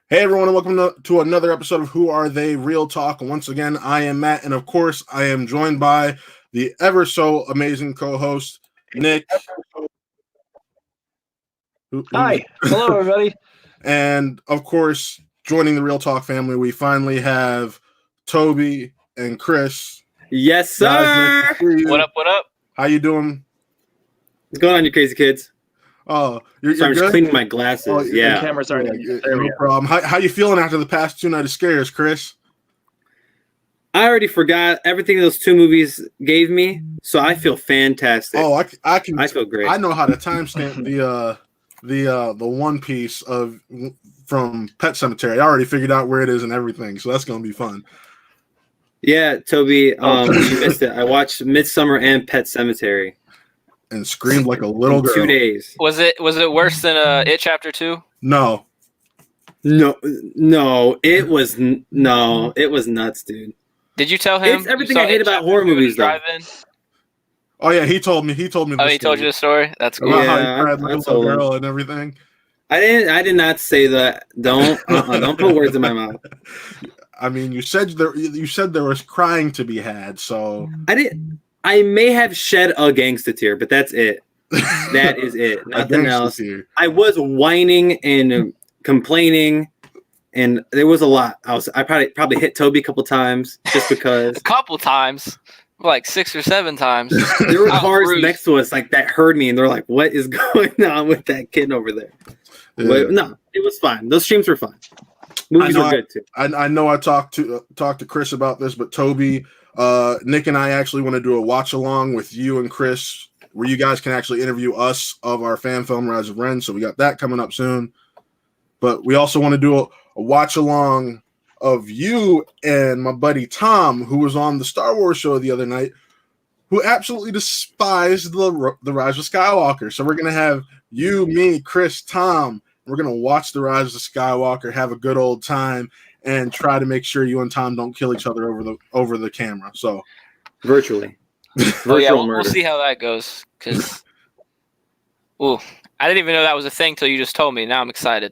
Hey everyone, and welcome to another episode of Who Are They Real Talk. Once again, I am Matt, and of course, I am joined by the ever so amazing co-host, Nick. Hi, hello everybody. And of course, joining the Real Talk family, we finally have Toby and Chris. Yes, sir. Guys, nice What up, what up? How you doing? What's going on, you crazy kids? Oh, you're I'm good? just cleaning my glasses. Oh, yeah. The cameras aren't no problem. How you feeling after the past two nights of scares, Chris? I already forgot everything those two movies gave me, so I feel fantastic. Oh, I feel great. I know how to timestamp the One Piece from Pet Cemetery. I already figured out where it is and everything, so that's gonna be fun. Yeah, Toby, you missed it. I watched Midsummer and Pet Cemetery and screamed like a little girl. 2 days. Was it worse than It Chapter 2? No, it was nuts, dude. Did you tell him? It's everything I hate about horror movies, though. Oh yeah, he told me. Oh, he told you the story. That's cool. Yeah, how he cried like a little girl and everything. I did not say that. Don't put words in my mouth. I mean, you said there was crying to be had, so I may have shed a gangsta tear, but that's it. That is it. Nothing else. Tear. I was whining and complaining, and there was a lot. I probably hit Toby a couple times just because. A couple times, like 6 or 7 times. There were cars next to us like that heard me, and they're like, "What is going on with that kid over there?" Yeah. But no, it was fine. Those streams were fine. Movies were good too. I know I talked to Chris about this, but Toby, Nick and I actually want to do a watch along with you and Chris, where you guys can actually interview us of our fan film Rise of Ren. So we got that coming up soon. But we also want to do a watch along of you and my buddy Tom, who was on the Star Wars show the other night, who absolutely despised the Rise of Skywalker. So we're gonna have you, me, Chris, Tom. We're going to watch The Rise of Skywalker, have a good old time, and try to make sure you and Tom don't kill each other over the camera. So, virtually. Oh, yeah, we'll see how that goes. Because, I didn't even know that was a thing till you just told me. Now I'm excited.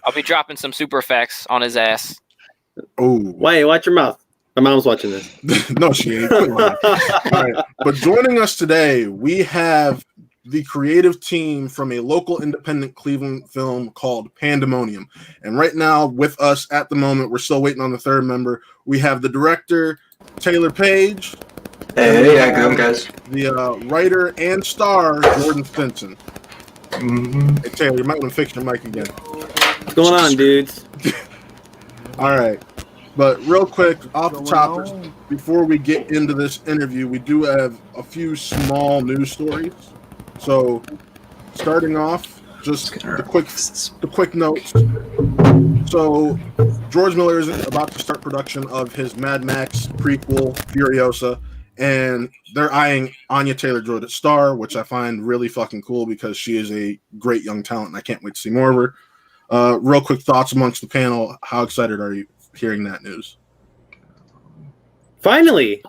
I'll be dropping some super facts on his ass. Oh, wait, watch your mouth. My mom's watching this. No, she ain't. All right. But joining us today, we have the creative team from a local independent Cleveland film called Pandemonium. And right now with us at the moment, we're still waiting on the third member. We have the director, Taylor Page. Hey, how you doing, guys? The writer and star, Jordan Stinson. Mm-hmm. Hey, Taylor, you might want to fix your mic again. What's going on, dudes? All right. But real quick, off the toppers, before we get into this interview, we do have a few small news stories. So, starting off, just the quick notes. So, George Miller is about to start production of his Mad Max prequel, Furiosa, and they're eyeing Anya Taylor-Joy to star, which I find really fucking cool because she is a great young talent, and I can't wait to see more of her. Real quick thoughts amongst the panel. How excited are you hearing that news? Finally,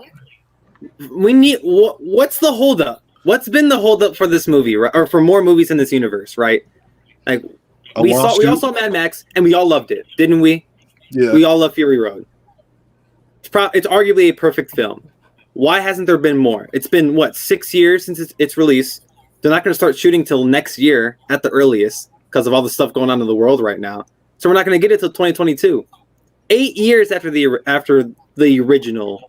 we need. What's the holdup? What's been the holdup for this movie, right? Or for more movies in this universe, right? Like we all saw Mad Max, and we all loved it, didn't we? Yeah. We all love Fury Road. It's arguably a perfect film. Why hasn't there been more? It's been 6 years since its release. They're not going to start shooting till next year at the earliest because of all the stuff going on in the world right now. So we're not going to get it till 2022. 8 years after the original.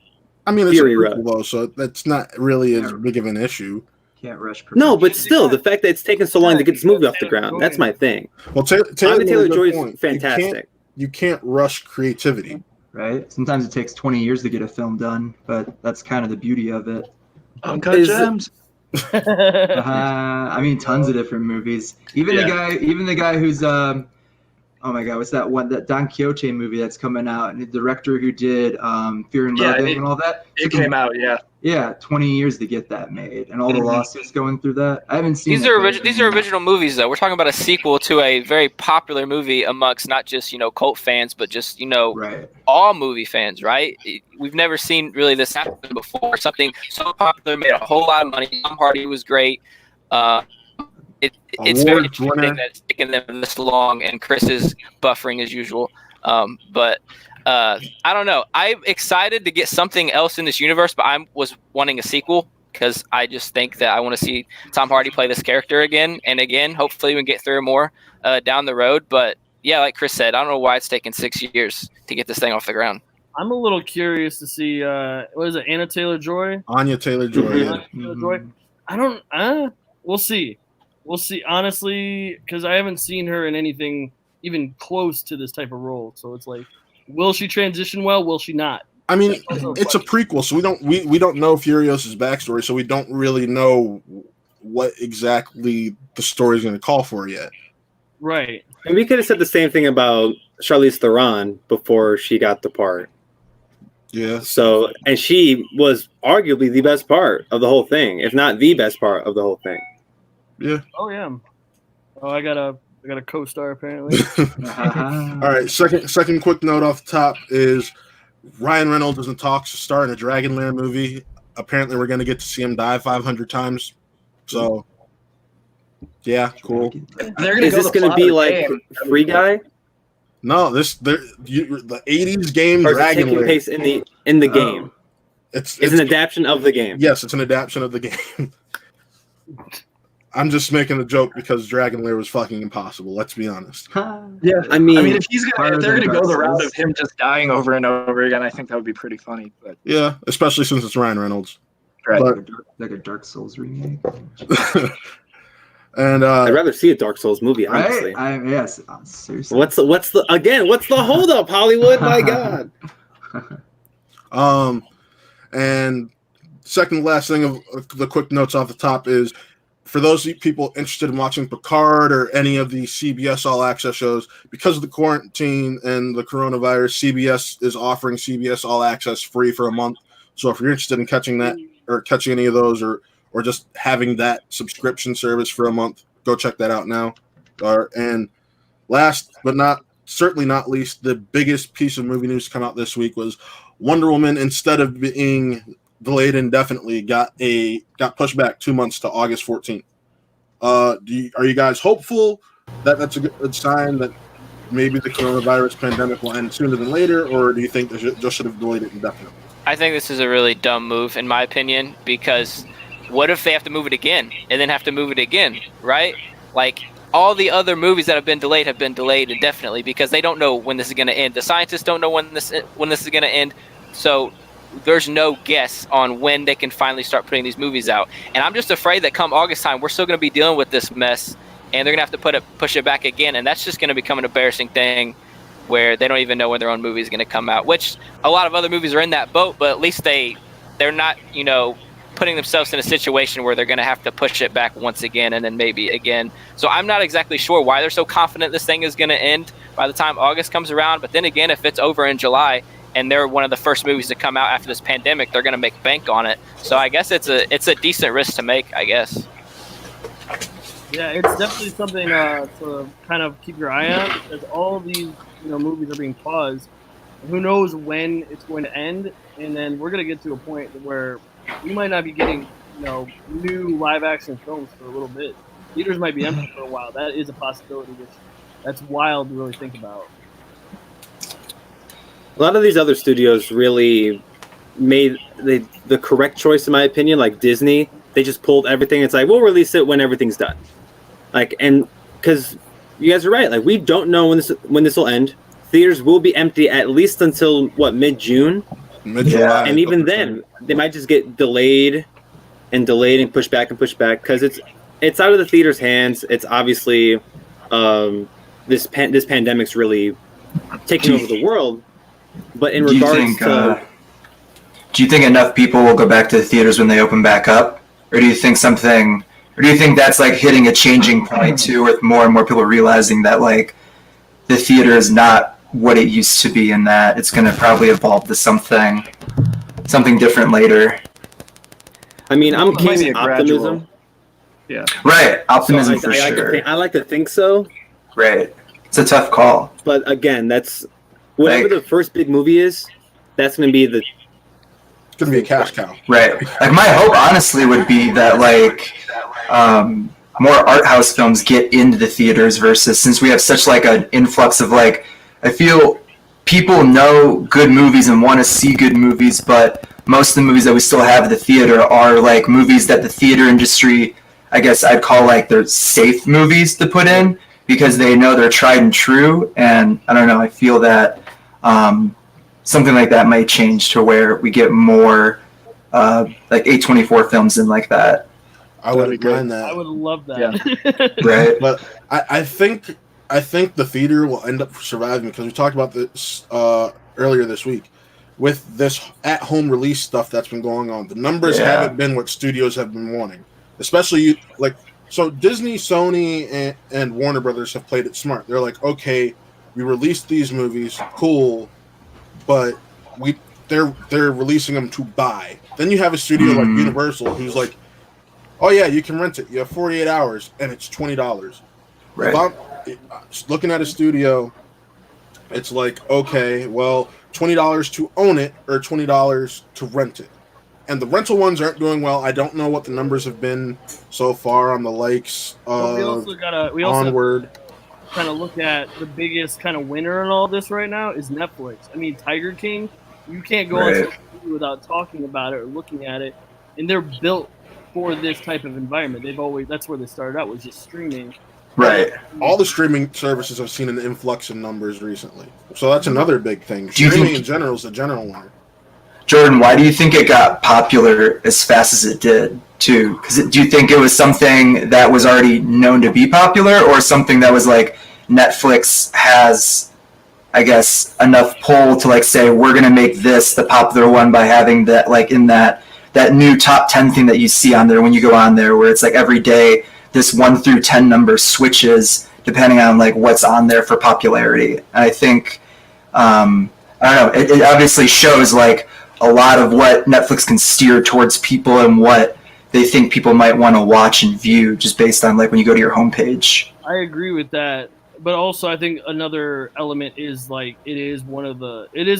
I mean, it's a prequel, though, so that's not really as big of an issue. Can't rush production. No, but still, the fact that it's taken so long to get this movie off the ground, that's my thing. Well, Taylor-Joy is fantastic. You can't rush creativity. Right? Sometimes it takes 20 years to get a film done, but that's kind of the beauty of it. Uncut Gems. I mean, tons of different movies. Even the guy who's oh my God, what's that one? That Don Quixote movie that's coming out, and the director who did Fear and Loathing and all that. It came out, yeah. Yeah, 20 years to get that made, and all the lawsuits going through that. I haven't seen. These are original movies, though. We're talking about a sequel to a very popular movie amongst not just cult fans, but just right. all movie fans. Right? We've never seen really this happen before. Something so popular made a whole lot of money. Tom Hardy was great. it's very interesting that it's taken them this long, and Chris is buffering as usual. But I don't know. I'm excited to get something else in this universe, but I was wanting a sequel because I just think that I want to see Tom Hardy play this character again and again. Hopefully we can get 3 or more down the road. But yeah, like Chris said, I don't know why it's taken 6 years to get this thing off the ground. I'm a little curious to see what is it, Anya Taylor-Joy? Anya Taylor-Joy. I don't. We'll see. Honestly, because I haven't seen her in anything even close to this type of role. So it's like, will she transition well? Will she not? I mean, it's a prequel, so we don't know Furiosa's backstory, so we don't really know what exactly the story is going to call for yet. Right. And we could have said the same thing about Charlize Theron before she got the part. Yeah. So, and she was arguably the best part of the whole thing, if not the best part of the whole thing. Yeah. Oh yeah. Oh, I got a co-star apparently. All right. Second quick note off the top is Ryan Reynolds is in talks to star in a Dragonlair movie. Apparently, we're going to get to see him die 500 times. So, yeah, cool. Is this going to be like Free Guy? No, the 80s game or Dragonlair. Taking place in the game. It's an adaptation of the game. Yes, it's an adaptation of the game. I'm just making a joke because Dragonlair was fucking impossible. Let's be honest. Yeah, I mean, if they're gonna go the route of him just dying over and over again, I think that would be pretty funny. But yeah, especially since it's Ryan Reynolds. Right. Like a Dark Souls remake. And I'd rather see a Dark Souls movie, honestly. Right? Yes, seriously. What's the holdup, Hollywood? My God. And second last thing of the quick notes off the top is for those people interested in watching Picard or any of the CBS All Access shows, because of the quarantine and the coronavirus, CBS is offering CBS All Access free for a month. So if you're interested in catching that or catching any of those or just having that subscription service for a month, go check that out now. And last but certainly not least, the biggest piece of movie news to come out this week was Wonder Woman, instead of being delayed indefinitely, got pushed back 2 months to August 14th. Are you guys hopeful that that's a good sign that maybe the coronavirus pandemic will end sooner than later, or do you think they just should have delayed it indefinitely? I think this is a really dumb move, in my opinion, because what if they have to move it again and then have to move it again, right? Like, all the other movies that have been delayed indefinitely because they don't know when this is going to end. The scientists don't know when this is going to end, so there's no guess on when they can finally start putting these movies out. And I'm just afraid that come August time, we're still going to be dealing with this mess, and they're going to have to push it back again, and that's just going to become an embarrassing thing where they don't even know when their own movie is going to come out, which a lot of other movies are in that boat, but at least they're not, putting themselves in a situation where they're going to have to push it back once again and then maybe again. So I'm not exactly sure why they're so confident this thing is going to end by the time August comes around. But then again, if it's over in July and they're one of the first movies to come out after this pandemic, they're going to make bank on it. So I guess it's a decent risk to make, I guess. Yeah, it's definitely something to kind of keep your eye on, because all these movies are being paused. Who knows when it's going to end, and then we're going to get to a point where we might not be getting, new live action films for a little bit. Theaters might be empty for a while. That is a possibility. That's wild to really think about. A lot of these other studios really made the correct choice, in my opinion. Like Disney, they just pulled everything. It's like, we'll release it when everything's done. And because you guys are right. Like, we don't know when this will end. Theaters will be empty at least until mid-June. Mid-July. And even then, they might just get delayed and pushed back because it's out of the theater's hands. It's obviously this pandemic's really taking over the world. But in regards to, do you think enough people will go back to the theaters when they open back up, or do you think that's like hitting a changing point too, with more and more people realizing that like the theater is not what it used to be, and that it's going to probably evolve to something different later? I mean, I'm king of optimism. Yeah. Right. Optimism for sure. I like to think so. Right. It's a tough call. But again, that's whatever the first big movie is, that's going to be it's going to be a cash cow. Right. Like, my hope honestly would be that like more art house films get into the theaters versus since we have such like an influx of like, I feel people know good movies and want to see good movies, but most of the movies that we still have at the theater are like movies that the theater industry, I guess I'd call like they're safe movies to put in because they know they're tried and true. And I don't know, I feel that something like that might change to where we get more like A24 films in like that. I wouldn't mind that. I would love that. Yeah. Right. But I think the theater will end up surviving because we talked about this earlier this week with this at-home release stuff that's been going on. The numbers haven't been what studios have been wanting, especially so Disney, Sony, and Warner Brothers have played it smart. They're like, okay, we released these movies, cool, but they're releasing them to buy. Then you have a studio like Universal who's like, oh yeah, you can rent it. You have 48 hours and it's $20. Right. Looking at a studio, it's like, okay, well, $20 to own it or $20 to rent it. And the rental ones aren't doing well. I don't know what the numbers have been so far on the likes of we also Onward. kind of look at the biggest kind of winner in all this right now is Netflix. I mean, Tiger King, you can't go on social media without talking about it or looking at it. And they're built for this type of environment. That's where they started out, was just streaming. Right. All the streaming services have seen an influx in numbers recently. So that's another big thing. Do you Streaming think- in general is the general winner. Jordan, why do you think it got popular as fast as it did, too? Because do you think it was something that was already known to be popular, or something that was like Netflix has, I guess, enough pull to like say we're gonna make this the popular one by having that like in that new top 10 thing that you see on there when you go on there, where it's like every day this 1 through 10 number switches depending on like what's on there for popularity. And I think I don't know. It obviously shows like a lot of what Netflix can steer towards people and what they think people might want to watch and view just based on like when you go to your homepage. I agree with that, but also I think another element is like it is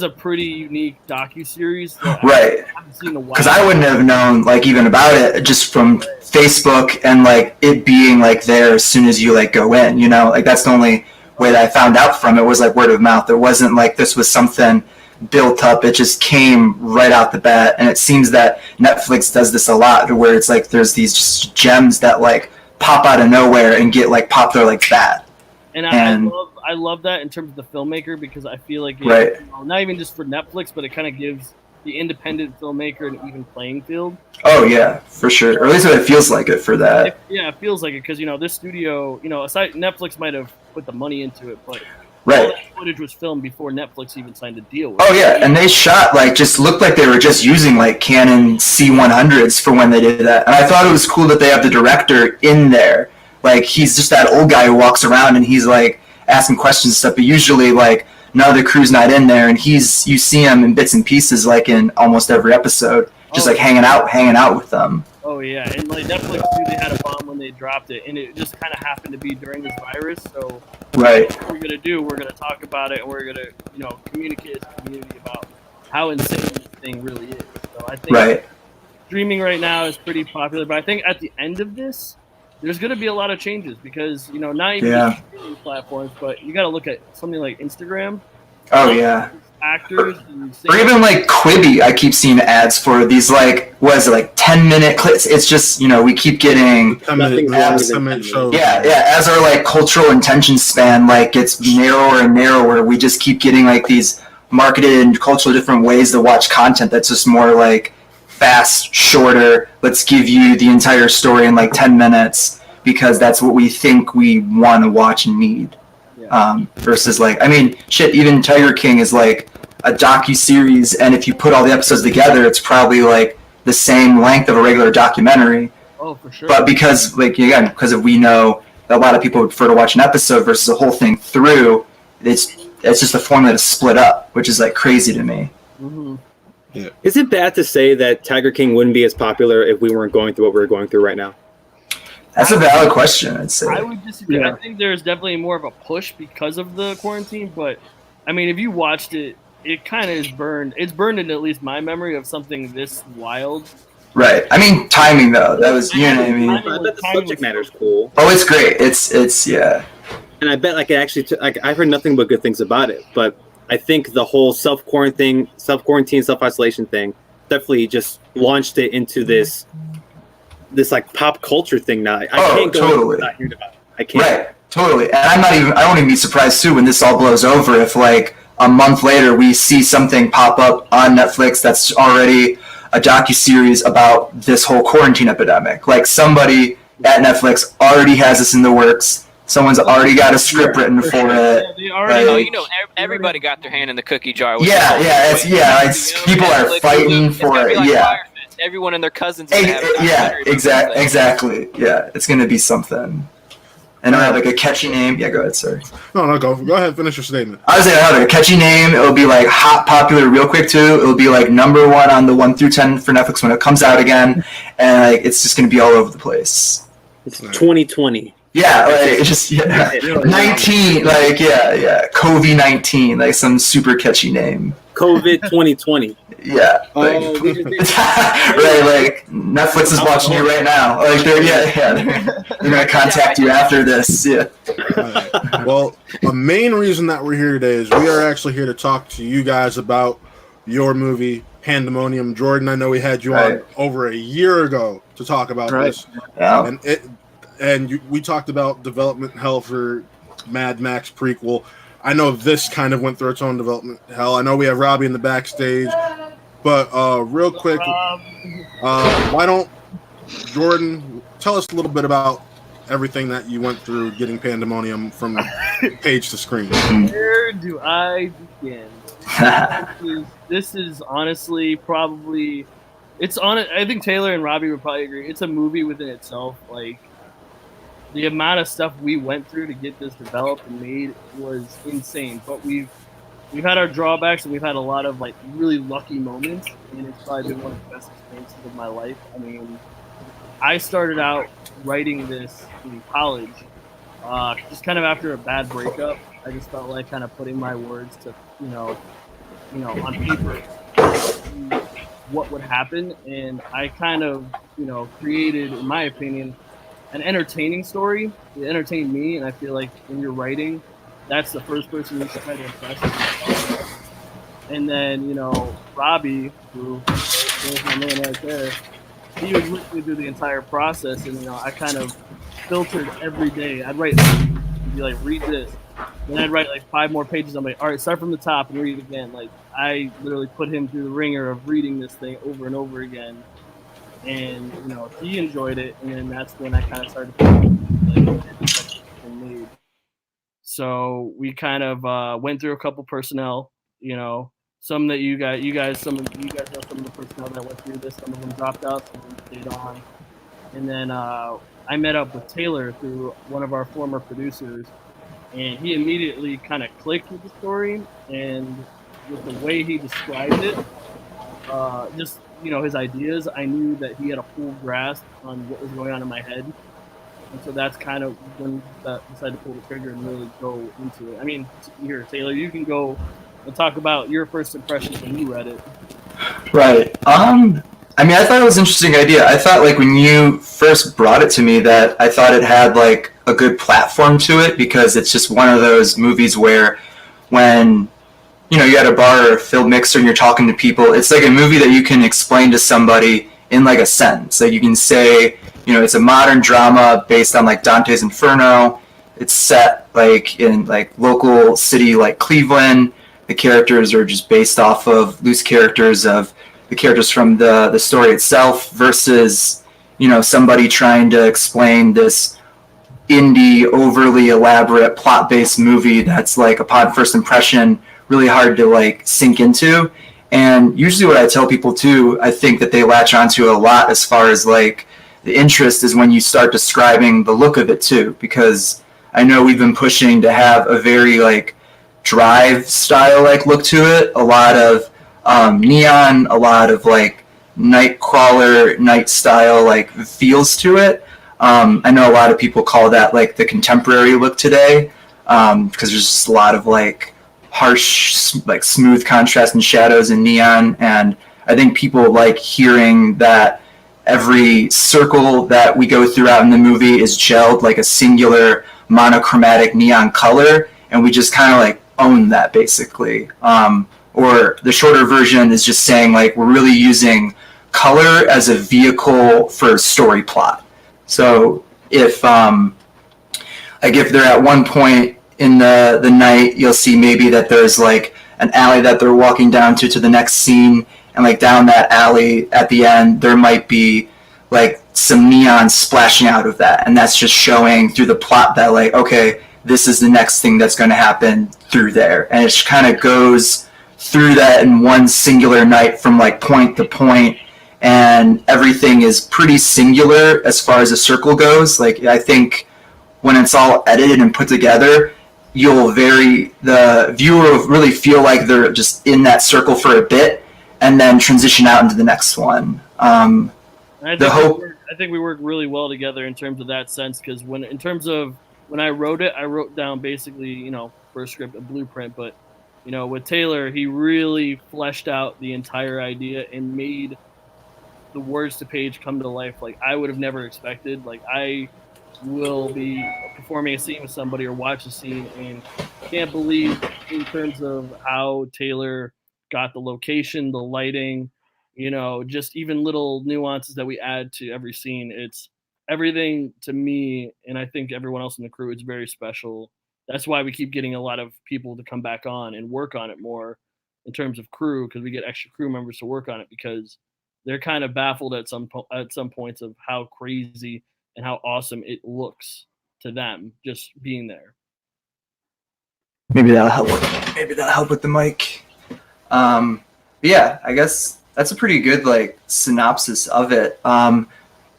a pretty unique docuseries that Right. I haven't seen in a while. Because I wouldn't have known like even about it just from Facebook and like it being like there as soon as you like go in, you know, like that's the only way that I found out from it was like word of mouth. There wasn't like this was something built up. It just came right out the bat. And it seems that Netflix does this a lot where it's like there's these just gems that like pop out of nowhere and get like popular like that. And I love that in terms of the filmmaker because I feel like it, not even just for Netflix, but it kind of gives the independent filmmaker an even playing field. Oh yeah, for sure. Or at least it feels like it for that. It feels like it because this studio, aside Netflix might have put the money into it, but Right. all that footage was filmed before Netflix even signed a deal with Oh yeah, and they shot like just looked like they were just using like Canon C100s for when they did that. And I thought it was cool that they have the director in there. Like he's just that old guy who walks around and he's like asking questions and stuff. But usually like none of the crew's not in there, and you see him in bits and pieces like in almost every episode, just like hanging out with them. Oh yeah, and like Netflix too, they had a bomb when they dropped it, and it just kind of happened to be during this virus. So Right. what we're gonna do, we're gonna talk about it, and we're gonna communicate as a community about how insane this thing really is. So I think streaming right now is pretty popular, but I think at the end of this, there's gonna be a lot of changes because not even just streaming platforms, but you got to look at something like Instagram. Oh yeah. Actors Or even like Quibi, I keep seeing ads for these like 10-minute clips. It's just we keep getting shows. As our like cultural attention span like gets narrower and narrower, we just keep getting like these marketed and cultural different ways to watch content that's just more like fast, shorter. Let's give you the entire story in like 10 minutes because that's what we think we want to watch and need. Versus like, I mean, shit, even Tiger King is like a docu-series, and if you put all the episodes together, it's probably like the same length of a regular documentary. Oh, for sure. But because we know that a lot of people would prefer to watch an episode versus a whole thing through, it's just a formula to split up, which is like crazy to me. Mm-hmm. Yeah. Is it bad to say that Tiger King wouldn't be as popular if we weren't going through what we're going through right now? That's a valid question, I'd say. I would disagree. Yeah. I think there's definitely more of a push because of the quarantine, but I mean, if you watched it, it kind of is burned. It's burned in at least my memory of something this wild. Right. I mean, timing though. That was, you know what I mean. I bet the subject matter's cool. Oh, it's great. It's yeah. And I bet like it actually I've heard nothing but good things about it. But I think the whole self-quarantine, self-isolation thing definitely just launched it into this like pop culture thing now. I can't go totally. without hearing about it. I can't. Right. Totally. And I won't even be surprised too when this all blows over if like a month later we see something pop up on Netflix that's already a docuseries about this whole quarantine epidemic. Like somebody at Netflix already has this in the works. Someone's already got a script written for it. They already, everybody got their hand in the cookie jar. People are fighting for it. Yeah. Everyone and their cousins. Exactly. Yeah, it's gonna be something. And I have like a catchy name. Yeah, go ahead, sir. No, go ahead. Finish your statement. I was saying I have like a catchy name. It'll be like hot, popular, real quick too. It'll be like number 1 on the 1 through 10 for Netflix when it comes out again, and like it's just gonna be all over the place. It's 2020. Yeah, like it's just 19. Like COVID-19, like some super catchy name. COVID 2020. Yeah. Like, right, like Netflix is watching you right now. Like they're gonna contact you after this. Yeah. Well, the main reason that we're here today is we are actually here to talk to you guys about your movie Pandemonium. Jordan, I know we had you on over a year ago to talk about this. Yeah. And we talked about development hell for Mad Max prequel. I know this kind of went through its own development hell. I know we have Robbie in the backstage, but real quick, why don't Jordan tell us a little bit about everything that you went through getting Pandemonium from page to screen? Where do I begin? This is honestly probably I think Taylor and Robbie would probably agree. It's a movie within itself. Like, the amount of stuff we went through to get this developed and made was insane. But we've had our drawbacks, and we've had a lot of like really lucky moments, and it's probably been one of the best experiences of my life. I mean, I started out writing this in college, just kind of after a bad breakup. I just felt like kind of putting my words to on paper what would happen, and I kind of created, in my opinion, an entertaining story. It entertained me, and I feel like when you're writing, that's the first person you should try to impress. And then, Robbie, who is my man right there, he was with me through the entire process, and I kind of filtered every day. I'd write, be like, read this, then I'd write like 5 more pages. I'm like, all right, start from the top and read it again. Like, I literally put him through the ringer of reading this thing over and over again. And he enjoyed it, and then that's when I kind of started made. So we kind of went through a couple personnel, some that you guys know some of the personnel that went through this. Some of them dropped out, some of them stayed on, and then I met up with Taylor through one of our former producers, and he immediately kind of clicked with the story and with the way he described it. Just his ideas, I knew that he had a full grasp on what was going on in my head. And so that's kind of when I decided to pull the trigger and really go into it. I mean, here, Taylor, you can go and talk about your first impressions when you read it. Right. I mean, I thought it was an interesting idea. I thought, like, when you first brought it to me, that I thought it had, like, a good platform to it, because it's just one of those movies where when you're at a bar or a film mixer and you're talking to people, it's like a movie that you can explain to somebody in like a sentence. Like you can say, it's a modern drama based on like Dante's Inferno. It's set like in like local city like Cleveland. The characters are just based off of loose characters of the characters from the story itself versus, somebody trying to explain this indie, overly elaborate plot-based movie that's like upon first impression really hard to like sink into. And usually what I tell people too, I think that they latch onto a lot as far as like the interest is when you start describing the look of it too, because I know we've been pushing to have a very like Drive style like look to it, a lot of neon, a lot of like Nightcrawler, night style like feels to it. I know a lot of people call that like the contemporary look today, because there's just a lot of like harsh, like smooth contrast and shadows and neon, and I think people like hearing that every circle that we go throughout in the movie is gelled like a singular monochromatic neon color, and we just kind of like own that basically. Or the shorter version is just saying like we're really using color as a vehicle for story plot. So if if they're at one point in the night, you'll see maybe that there's like an alley that they're walking down to the next scene, and like down that alley at the end there might be like some neon splashing out of that, and that's just showing through the plot that like, okay, this is the next thing that's going to happen through there, and it kind of goes through that in one singular night from like point to point, and everything is pretty singular as far as the circle goes. Like I think when it's all edited and put together, the viewer will really feel like they're just in that circle for a bit and then transition out into the next one. I think we work really well together in terms of that sense, because when I wrote it, I wrote down basically, for a script, a blueprint, but with Taylor, he really fleshed out the entire idea and made the words to page come to life like I would have never expected. Like I will be performing a scene with somebody or watch a scene and can't believe in terms of how Taylor got the location, the lighting, just even little nuances that we add to every scene. It's everything to me, and I think everyone else in the crew, it's very special. That's why we keep getting a lot of people to come back on and work on it more in terms of crew, because we get extra crew members to work on it, because they're kind of baffled at some points of how crazy and how awesome it looks to them just being there. Maybe that'll help with the mic. Yeah, I guess that's a pretty good like synopsis of it. I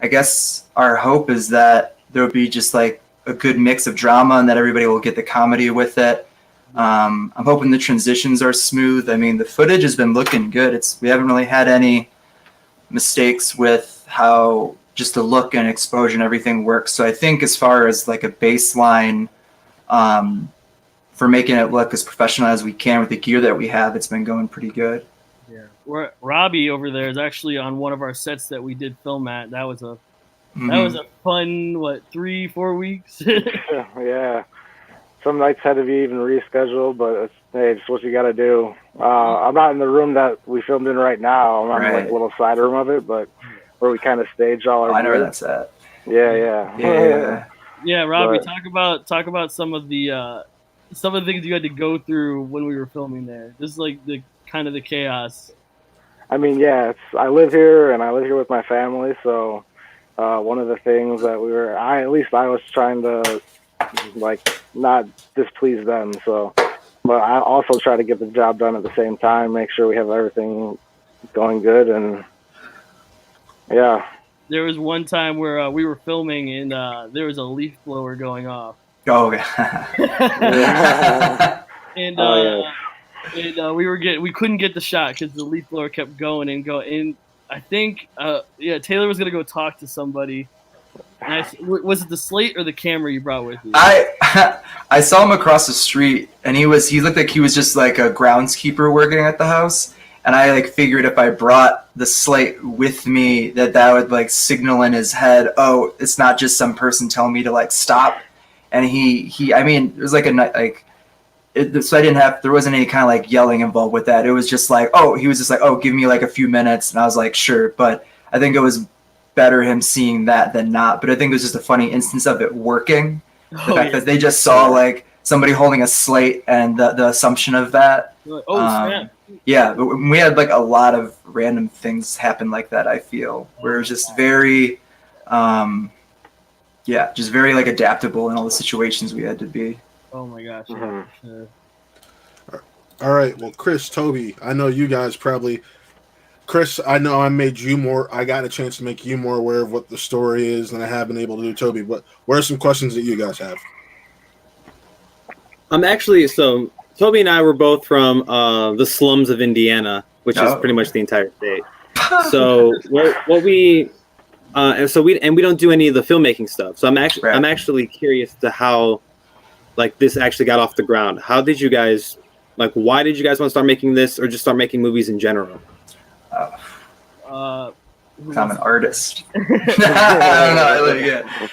guess our hope is that there'll be just like a good mix of drama and that everybody will get the comedy with it. I'm hoping the transitions are smooth. I mean, the footage has been looking good. We haven't really had any mistakes with how just the look and exposure and everything works. So I think as far as like a baseline for making it look as professional as we can with the gear that we have, it's been going pretty good. Yeah, Robbie over there is actually on one of our sets that we did film at. That was a fun 3-4 weeks. Yeah, some nights had to be even rescheduled, but it's what you got to do. I'm not in the room that we filmed in right now. I'm in like a little side room of it, but where we kind of stage all our. I know where that's at. Yeah. Yeah, Robbie, talk about some of the things you had to go through when we were filming there. Just like the kind of the chaos. I mean, yeah, I live here and I live here with my family, so one of the things that I was trying to like not displease them, so but I also try to get the job done at the same time, make sure we have everything going good, and yeah. There was one time where we were filming and there was a leaf blower going off. Oh, yeah. And we couldn't get the shot because the leaf blower kept going and going. And I think Taylor was gonna go talk to somebody. And was it the slate or the camera you brought with you? I saw him across the street, and he looked like he was just like a groundskeeper working at the house. And I like figured if I brought the slate with me, that would like signal in his head, oh, it's not just some person telling me to like stop. And I mean, it was like so there wasn't any kind of like yelling involved with that. It was just like, he was just like, give me like a few minutes. And I was like, sure. But I think it was better him seeing that than not. But I think it was just a funny instance of it working. The fact that they just saw like somebody holding a slate and the assumption of that. Like, snap. Yeah, but we had like a lot of random things happen like that, I feel, where it was just very, just very like adaptable in all the situations we had to be. Oh my gosh. Mm-hmm. Yeah. All right. Well, Chris, Toby, I know you guys probably. Chris, I know I got a chance to make you more aware of what the story is than I have been able to do, Toby. But what are some questions that you guys have? So Toby and I were both from the slums of Indiana, which is pretty much the entire state. So we don't do any of the filmmaking stuff. So I'm actually curious to how like this actually got off the ground. How did you guys why did you guys want to start making this, or just start making movies in general? 'Cause I'm an artist. I don't know.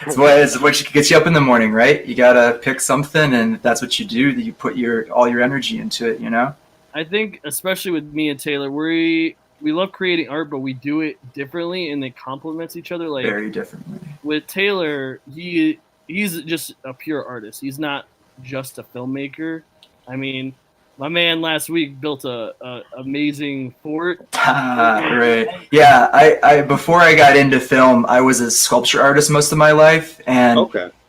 It's what gets you up in the morning, right? You gotta pick something, and if that's what you do, that you put all your energy into it. You know. I think, especially with me and Taylor, we love creating art, but we do it differently, and it complements each other. Like very differently. With Taylor, he's just a pure artist. He's not just a filmmaker. I mean, my man last week built a amazing fort. Right. Yeah. I before I got into film, I was a sculpture artist most of my life, and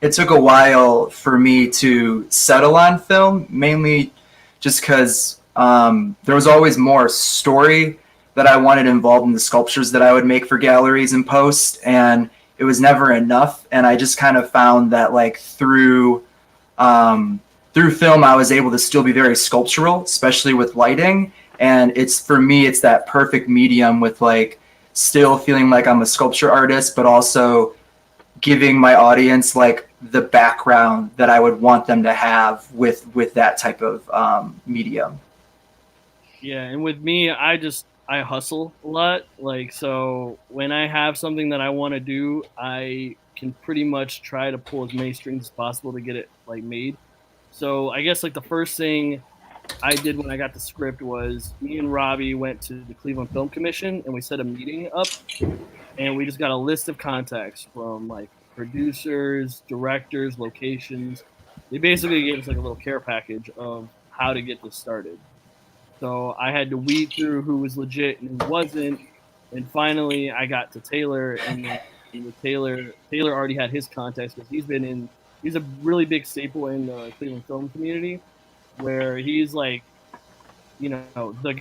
it took a while for me to settle on film, mainly just because there was always more story that I wanted involved in the sculptures that I would make for galleries and post, and it was never enough. And I just kind of found that like through film, I was able to still be very sculptural, especially with lighting. And for me, it's that perfect medium with like still feeling like I'm a sculpture artist, but also giving my audience like the background that I would want them to have with that type of medium. Yeah, and with me, I hustle a lot. Like, so when I have something that I want to do, I can pretty much try to pull as many strings as possible to get it like made. So I guess like the first thing I did when I got the script was me and Robbie went to the Cleveland Film Commission and we set a meeting up, and we just got a list of contacts from like producers, directors, locations. They basically gave us like a little care package of how to get this started. So I had to weed through who was legit and who wasn't, and finally I got to Taylor, and with Taylor already had his contacts because he's a really big staple in the Cleveland film community, where he's like, you know, the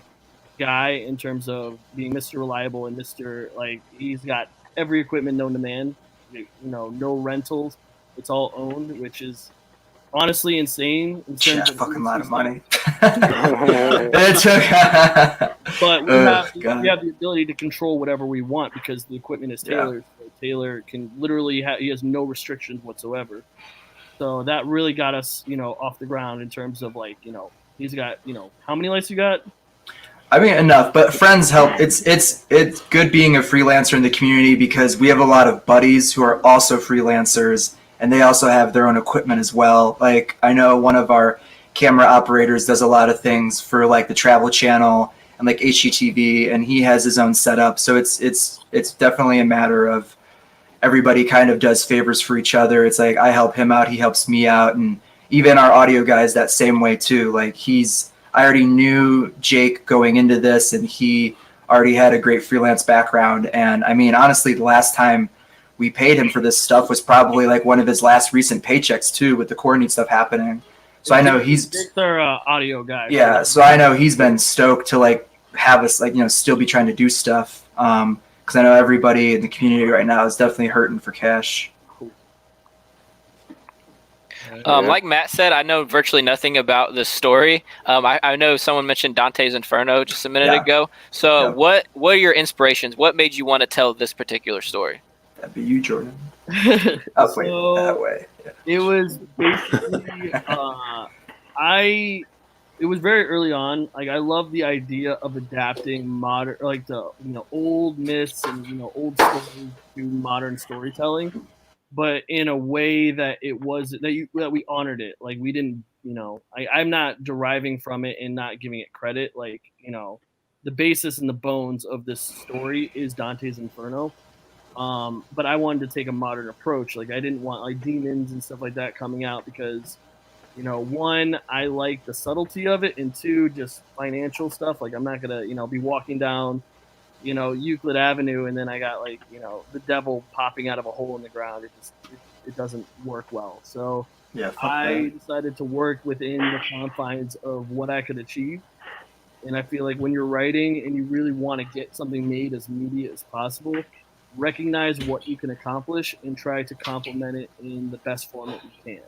guy in terms of being Mr. Reliable and Mr. like he's got every equipment known to man, you know, no rentals, it's all owned, which is honestly insane in terms of fucking lot of money. But we have the ability to control whatever we want because the equipment is Taylor's. So Taylor can literally he has no restrictions whatsoever. So that really got us, you know, off the ground in terms of like, you know, he's got, you know, how many lights you got? I mean, enough, but friends help. It's good being a freelancer in the community because we have a lot of buddies who are also freelancers, and they also have their own equipment as well. Like I know one of our camera operators does a lot of things for like the Travel Channel and like HGTV, and he has his own setup. So it's definitely a matter of everybody kind of does favors for each other. It's like I help him out, he helps me out, and even our audio guys that same way too. Like I already knew Jake going into this, and he already had a great freelance background. And I mean, honestly, the last time we paid him for this stuff was probably like one of his last recent paychecks too, with the quarantine stuff happening. So I know he's their audio guy. Yeah, so I know he's been stoked to like have us like, you know, still be trying to do stuff. Because I know everybody in the community right now is definitely hurting for cash. Like Matt said, I know virtually nothing about this story. I know someone mentioned Dante's Inferno just a minute ago. So what are your inspirations? What made you want to tell this particular story? That'd be you, Jordan. I'll play it that way. Yeah. It was basically it was very early on. Like I love the idea of adapting modern, like the old myths and old stories to modern storytelling, but in a way that it was that we honored it. Like we didn't, I'm not deriving from it and not giving it credit. Like the basis and the bones of this story is Dante's Inferno. But I wanted to take a modern approach. Like I didn't want like demons and stuff like that coming out because, one, I like the subtlety of it, and two, just financial stuff. Like I'm not gonna, be walking down, Euclid Avenue and then I got like, the devil popping out of a hole in the ground. It doesn't work well. So I decided to work within the confines of what I could achieve. And I feel like when you're writing and you really want to get something made as immediate as possible, recognize what you can accomplish and try to complement it in the best form that you can.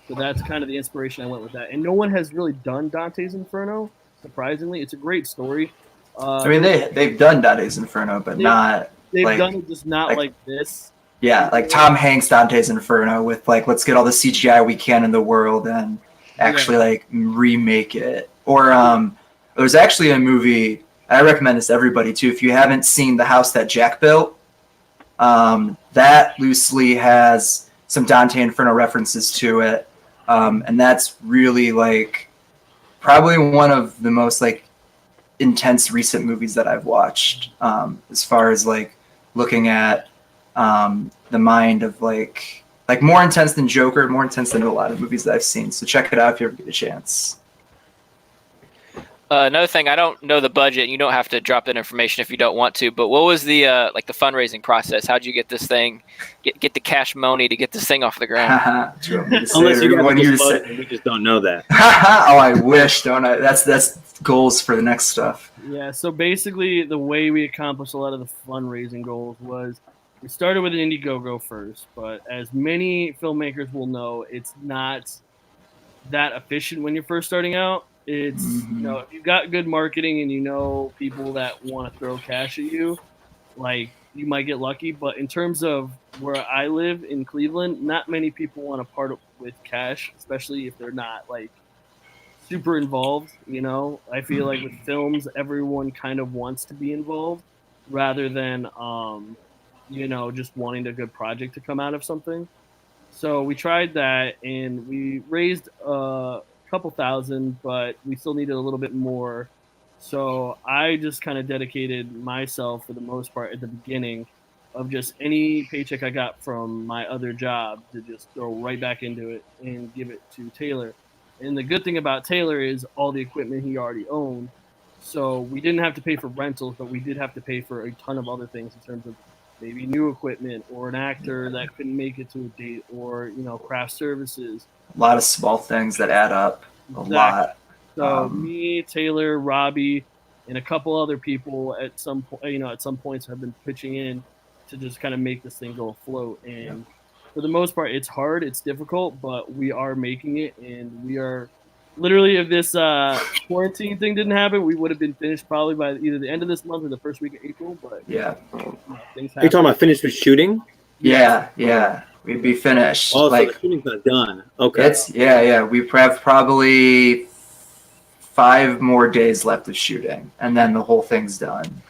So that's kind of the inspiration I went with that. And no one has really done Dante's Inferno, surprisingly. It's a great story. I mean, they've done Dante's Inferno, but not... They've done it just not like this. Yeah, like Tom Hanks' Dante's Inferno with like, let's get all the CGI we can in the world and actually like remake it. Or there's actually a movie I recommend this to everybody too. If you haven't seen The House That Jack Built, that loosely has some Dante Inferno references to it. And that's really like probably one of the most like intense recent movies that I've watched, as far as like looking at the mind of like more intense than Joker, more intense than a lot of movies that I've seen. So check it out if you ever get a chance. Another thing, I don't know the budget. You don't have to drop that information if you don't want to. But what was the like the fundraising process? How'd you get this thing, get the cash money to get this thing off the ground? Unless you got we just don't know that. Oh, I wish, don't I? That's goals for the next stuff. Yeah. So basically, the way we accomplished a lot of the fundraising goals was we started with an Indiegogo first, but as many filmmakers will know, it's not that efficient when you're first starting out. It's, you know, if you've got good marketing and you know people that want to throw cash at you, like you might get lucky. But in terms of where I live in Cleveland, not many people want to part with cash, especially if they're not like super involved. You know, I feel like with films, everyone kind of wants to be involved rather than, you know, just wanting a good project to come out of something. So we tried that and we raised couple thousand, but we still needed a little bit more. So I just kind of dedicated myself for the most part at the beginning of just any paycheck I got from my other job to just throw right back into it and give it to Taylor. And the good thing about Taylor is all the equipment he already owned. So we didn't have to pay for rentals, but we did have to pay for a ton of other things in terms of maybe new equipment or an actor that couldn't make it to a date or, you know, craft services. A lot of small things that add up a lot. So me, Taylor, Robbie, and a couple other people at some points have been pitching in to just kind of make this thing go afloat. And for the most part, it's hard, it's difficult, but we are making it, and we are literally, if this quarantine thing didn't happen, we would have been finished probably by either the end of this month or the first week of April. But yeah, things happen. Are you talking about finished with shooting? Yeah. We'd be finished. Oh, like, so the shooting's not done. Okay. It's we have probably 5 more days left of shooting, and then the whole thing's done.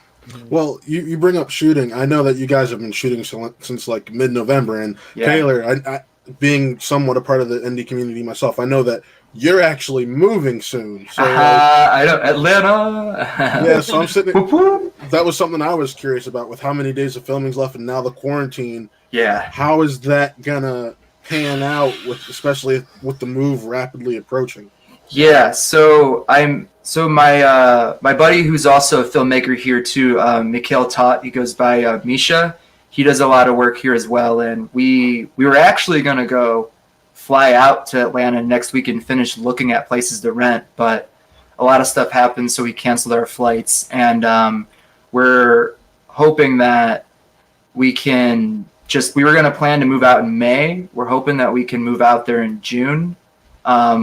Well, you bring up shooting. I know that you guys have been shooting since like mid-November, and Taylor, I being somewhat a part of the indie community myself, I know that you're actually moving soon. So I know Atlanta. Yeah, so I'm sitting. That was something I was curious about with how many days of filming's left, and now the quarantine. Yeah. How is that gonna pan out especially with the move rapidly approaching? Yeah, so my buddy who's also a filmmaker here too, Mikhail Tot, he goes by Misha. He does a lot of work here as well, and we were actually gonna go fly out to Atlanta next week and finish looking at places to rent, but a lot of stuff happened, so we canceled our flights, and we're hoping that we can we were going to plan to move out in May. We're hoping that we can move out there in June,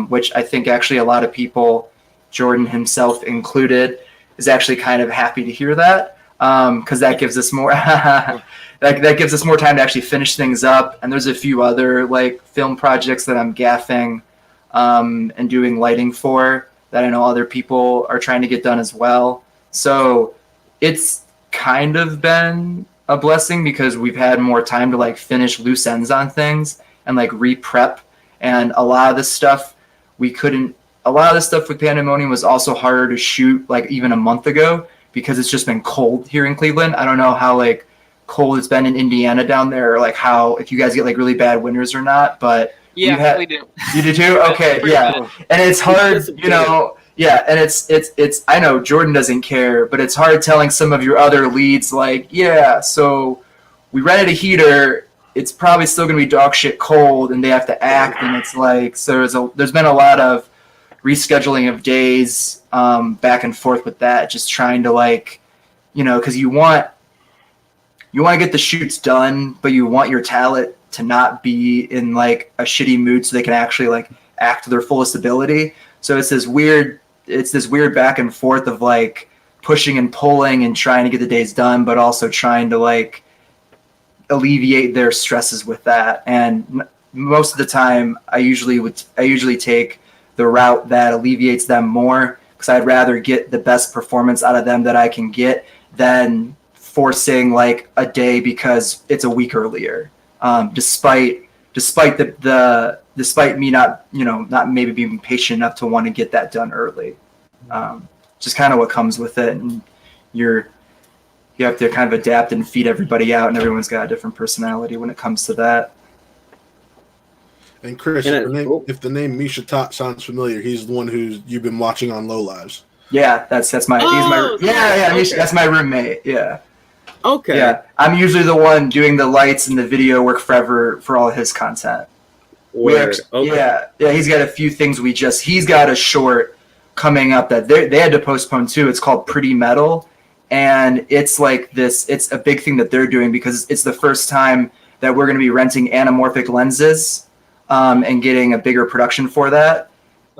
which I think actually a lot of people, Jordan himself included, is actually kind of happy to hear that, because that gives us more that gives us more time to actually finish things up. And there's a few other like film projects that I'm gaffing and doing lighting for that I know other people are trying to get done as well. So it's kind of been a blessing because we've had more time to like finish loose ends on things and like re-prep. And a lot of this stuff with Pandemonium was also harder to shoot like even a month ago because it's just been cold here in Cleveland. I don't know how like cold it's been in Indiana down there, or like how if you guys get like really bad winters or not, but we do. You do too? Okay, yeah. And it's hard, you know. Yeah, and it's I know Jordan doesn't care, but it's hard telling some of your other leads like, yeah, so we rented a heater, it's probably still gonna be dog shit cold, and they have to act, and it's like so there's been a lot of rescheduling of days back and forth with that, just trying to like, you know, because you want to get the shoots done, but you want your talent to not be in like a shitty mood so they can actually like act to their fullest ability. So it's this weird back and forth of like pushing and pulling and trying to get the days done, but also trying to like alleviate their stresses with that. And most of the time I usually take the route that alleviates them more, because I'd rather get the best performance out of them that I can get than forcing like a day because it's a week earlier. Despite me not maybe being patient enough to want to get that done early. Just kind of what comes with it, and you have to kind of adapt and feed everybody out, and everyone's got a different personality when it comes to that. And Chris, if the name Misha Tott sounds familiar, he's the one you've been watching on Low Lives. Yeah, that's my. Okay. That's my roommate. Yeah. Okay. Yeah, I'm usually the one doing the lights and the video work for all of his content. Okay. Yeah, he's got a few things he's got a short coming up that they had to postpone too. It's called Pretty Metal, and it's like this. It's a big thing that they're doing because it's the first time that we're going to be renting anamorphic lenses, and getting a bigger production for that.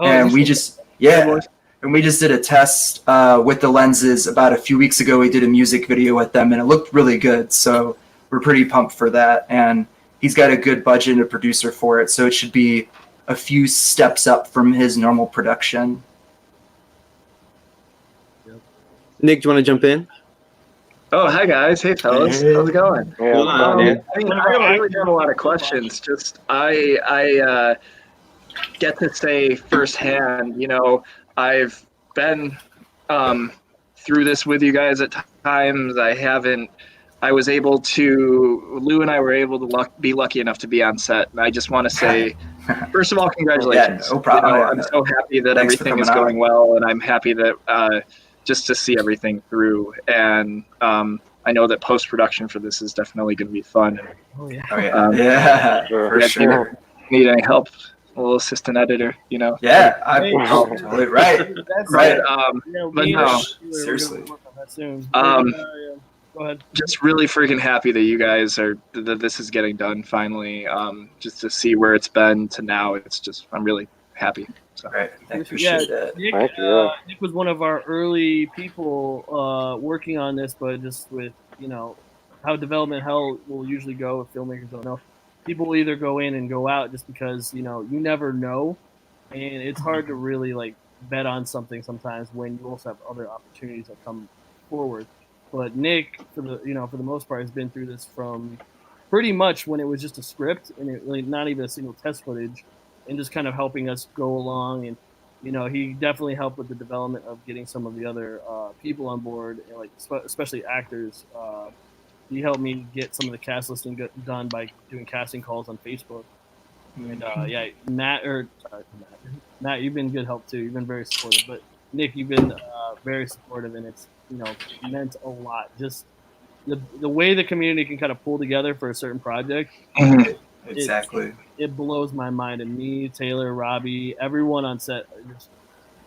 And we just did a test with the lenses about a few weeks ago. We did a music video with them, and it looked really good. So we're pretty pumped for that. And he's got a good budget and a producer for it, so it should be a few steps up from his normal production. Nick, do you want to jump in? Oh, hi guys. Hey fellas. How's it going? Yeah, I really have a lot of questions. Just I get to say firsthand, I've been through this with you guys at times. Lou and I were able to be lucky enough to be on set. And I just want to say, first of all, congratulations. Yeah, no problem. I'm so happy that everything is going well, and I'm happy that just to see everything through. And I know that post-production for this is definitely going to be fun. Oh yeah. For sure. Need any help? A little assistant editor, Yeah, totally right. Right. But no, seriously. Go ahead. Just really freaking happy that you guys that this is getting done finally. Just to see where it's been to now, I'm really happy. So. Right. I appreciate that. Nick was one of our early people working on this, but just with how development hell will usually go if filmmakers don't know. People will either go in and go out just because you never know, and it's hard to really bet on something sometimes when you also have other opportunities that come forward. But Nick, for the most part, has been through this from pretty much when it was just a script and not even a single test footage, and just kind of helping us go along. And he definitely helped with the development of getting some of the other people on board, and especially actors. He helped me get some of the cast listing done by doing casting calls on Facebook. And Matt, you've been good help too. You've been very supportive. But Nick, you've been very supportive, and it's meant a lot. Just the way the community can kind of pull together for a certain project. Exactly. It blows my mind. And me, Taylor, Robbie, everyone on set are just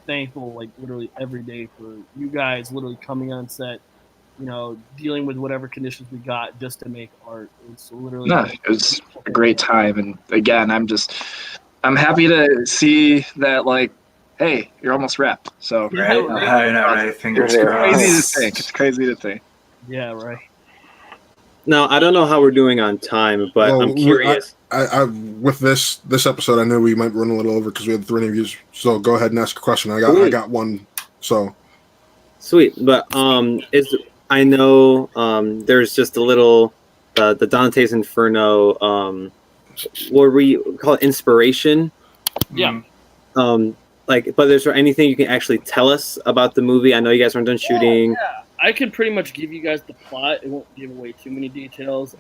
thankful, literally every day for you guys literally coming on set, dealing with whatever conditions we got just to make art. It's literally it was a great time. And again, I'm happy to see that hey, you're almost wrapped. So right. Fingers crossed. It's crazy to think. Yeah, right. Now, I don't know how we're doing on time, but I'm curious. I with this episode, I know we might run a little over because we had 3 interviews. So go ahead and ask a question. I got one. So sweet, but I know there's just a little the Dante's Inferno. What we call it, inspiration. Yeah. But is there anything you can actually tell us about the movie? I know you guys aren't done shooting. Yeah. I can pretty much give you guys the plot. It won't give away too many details.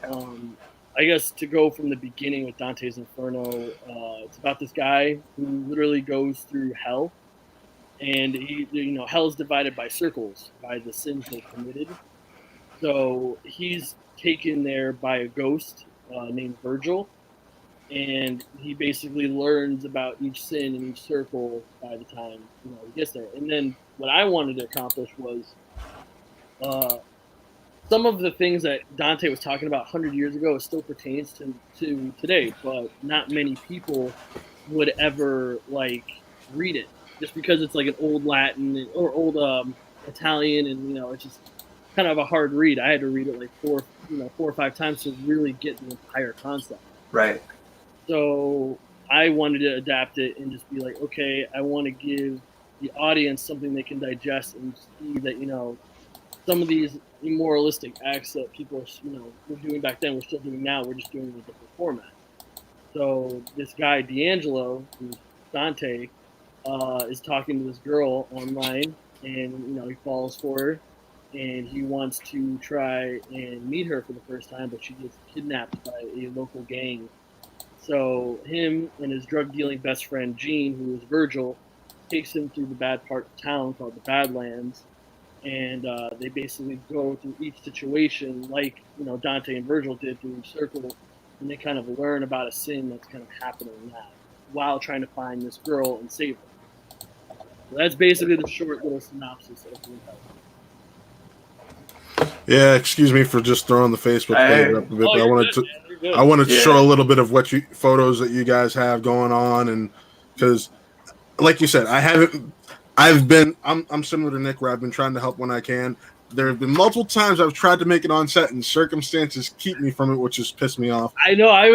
I guess to go from the beginning with Dante's Inferno, it's about this guy who literally goes through hell, and hell is divided by circles by the sins they committed. So he's taken there by a ghost named Virgil, and he basically learns about each sin in each circle by the time he gets there. And then what I wanted to accomplish was some of the things that Dante was talking about 100 years ago still pertains to today, but not many people would ever read it just because it's an old Latin or old Italian, and it's just kind of a hard read. I had to read it 4 or 5 times to really get the entire concept. Right. So I wanted to adapt it and just be okay, I want to give the audience something they can digest and see that, some of these immoralistic acts that people were doing back then, we're still doing now. We're just doing it in a different format. So this guy D'Angelo, who's Dante, is talking to this girl online, and he falls for her, and he wants to try and meet her for the first time, but she gets kidnapped by a local gang. So him and his drug dealing best friend Gene, who is Virgil, takes him through the bad part of town called the Badlands, and they basically go through each situation like Dante and Virgil did through Circle, and they kind of learn about a sin that's kind of happening now while trying to find this girl and save her. So that's basically the short little synopsis of the entire. Yeah, excuse me for just throwing the Facebook page up a bit. But I wanted to show a little bit of what photos that you guys have going on, and because, like you said, I'm similar to Nick, where I've been trying to help when I can. There have been multiple times I've tried to make it on set, and circumstances keep me from it, which has pissed me off. I know. I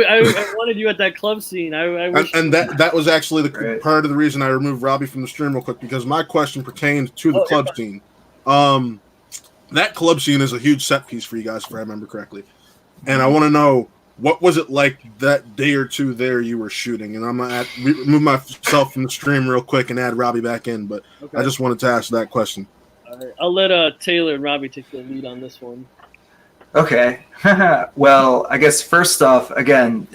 wanted you at that club scene. And that was actually the part of the reason I removed Robbie from the stream real quick, because my question pertained to the club scene. That club scene is a huge set piece for you guys, if I remember correctly. And I want to know, what was it like that day or two there you were shooting? And I'm going to remove myself from the stream real quick and add Robbie back in, but I just wanted to ask that question. All right. I'll let Taylor and Robbie take the lead on this one. Okay. Well, I guess first off, again,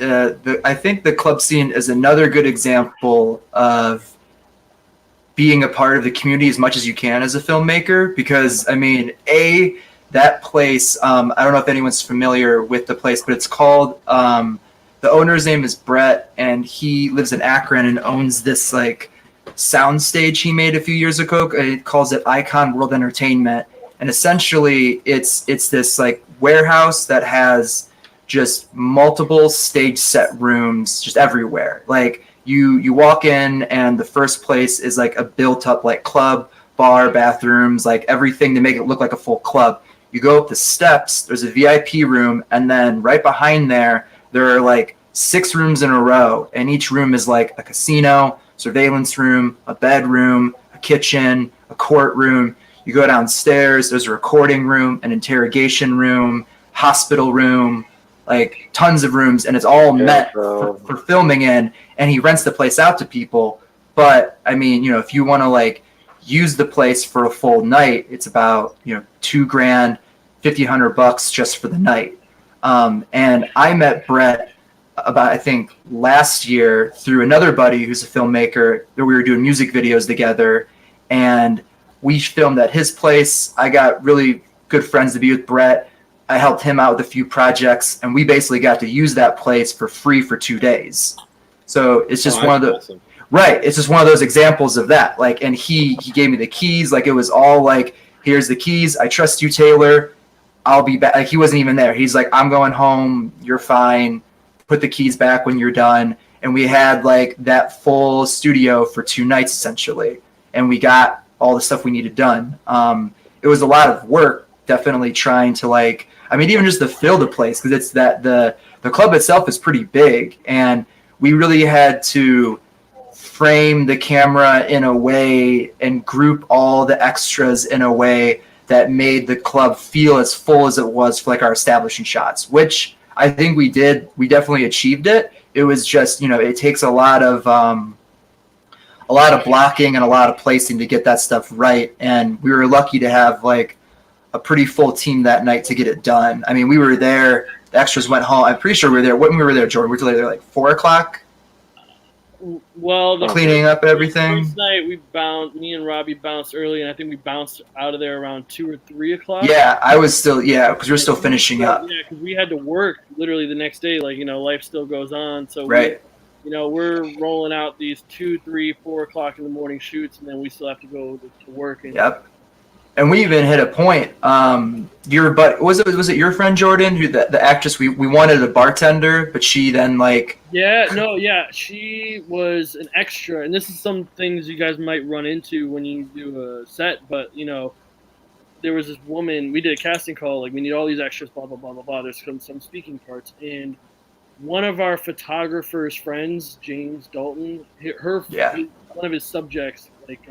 I think the club scene is another good example of being a part of the community as much as you can as a filmmaker, because, I mean, that place, I don't know if anyone's familiar with the place, but it's called, the owner's name is Brett, and he lives in Akron and owns this, like, soundstage he made a few years ago. It calls it Icon World Entertainment. And essentially, it's this, like, warehouse that has just multiple stage set rooms just everywhere. Like, you walk in, and the first place is like a built-up like club, bar, bathrooms, like everything to make it look like a full club. You go up the steps, there's a VIP room, and then right behind there are like 6 rooms in a row, and each room is like a casino, surveillance room, a bedroom, a kitchen, a courtroom. You go downstairs, there's a recording room, an interrogation room, hospital room, like tons of rooms, and it's all meant for filming in, and he rents the place out to people. But I mean, if you want to like use the place for a full night, it's about $2,000, $1,500 just for the night. And I met Brett about, I think, last year through another buddy who's a filmmaker, that we were doing music videos together, and we filmed at his place. I got really good friends to be with Brett. I helped him out with a few projects, and we basically got to use that place for free for 2 days. So it's just one of the awesome. Right. It's just one of those examples of that. Like, and he gave me the keys. Like, it was all like, here's the keys. I trust you, Taylor. I'll be back. Like, he wasn't even there. He's like, I'm going home. You're fine. Put the keys back when you're done. And we had like that full studio for 2 nights essentially, and we got all the stuff we needed done. It was a lot of work, definitely trying to like, I mean, even just to fill the place, because it's that the club itself is pretty big, and we really had to frame the camera in a way and group all the extras in a way that made the club feel as full as it was for like our establishing shots, which I think we did. We definitely achieved it. It was just, it takes a lot of blocking and a lot of placing to get that stuff right. And we were lucky to have like a pretty full team that night to get it done. I mean, we were there. The extras went home. I'm pretty sure we were there. When we were there, Jordan, we were there like 4 o'clock. Well, cleaning up everything. First night me and Robbie bounced early, and I think we bounced out of there around 2 or 3 o'clock. Yeah, I was still, because we were still finishing up. Yeah, because we had to work literally the next day. Like, life still goes on. So right. We're rolling out these 2, 3, 4 o'clock in the morning shoots, and then we still have to go to work. Yep. And we even hit a point. Was it your friend Jordan, who the actress? We wanted a bartender, but she then like. She was an extra, and this is some things you guys might run into when you do a set. But there was this woman. We did a casting call. Like, we need all these extras. Blah blah blah blah blah. There's some speaking parts, and one of our photographer's friends, James Dalton, one of his subjects, like.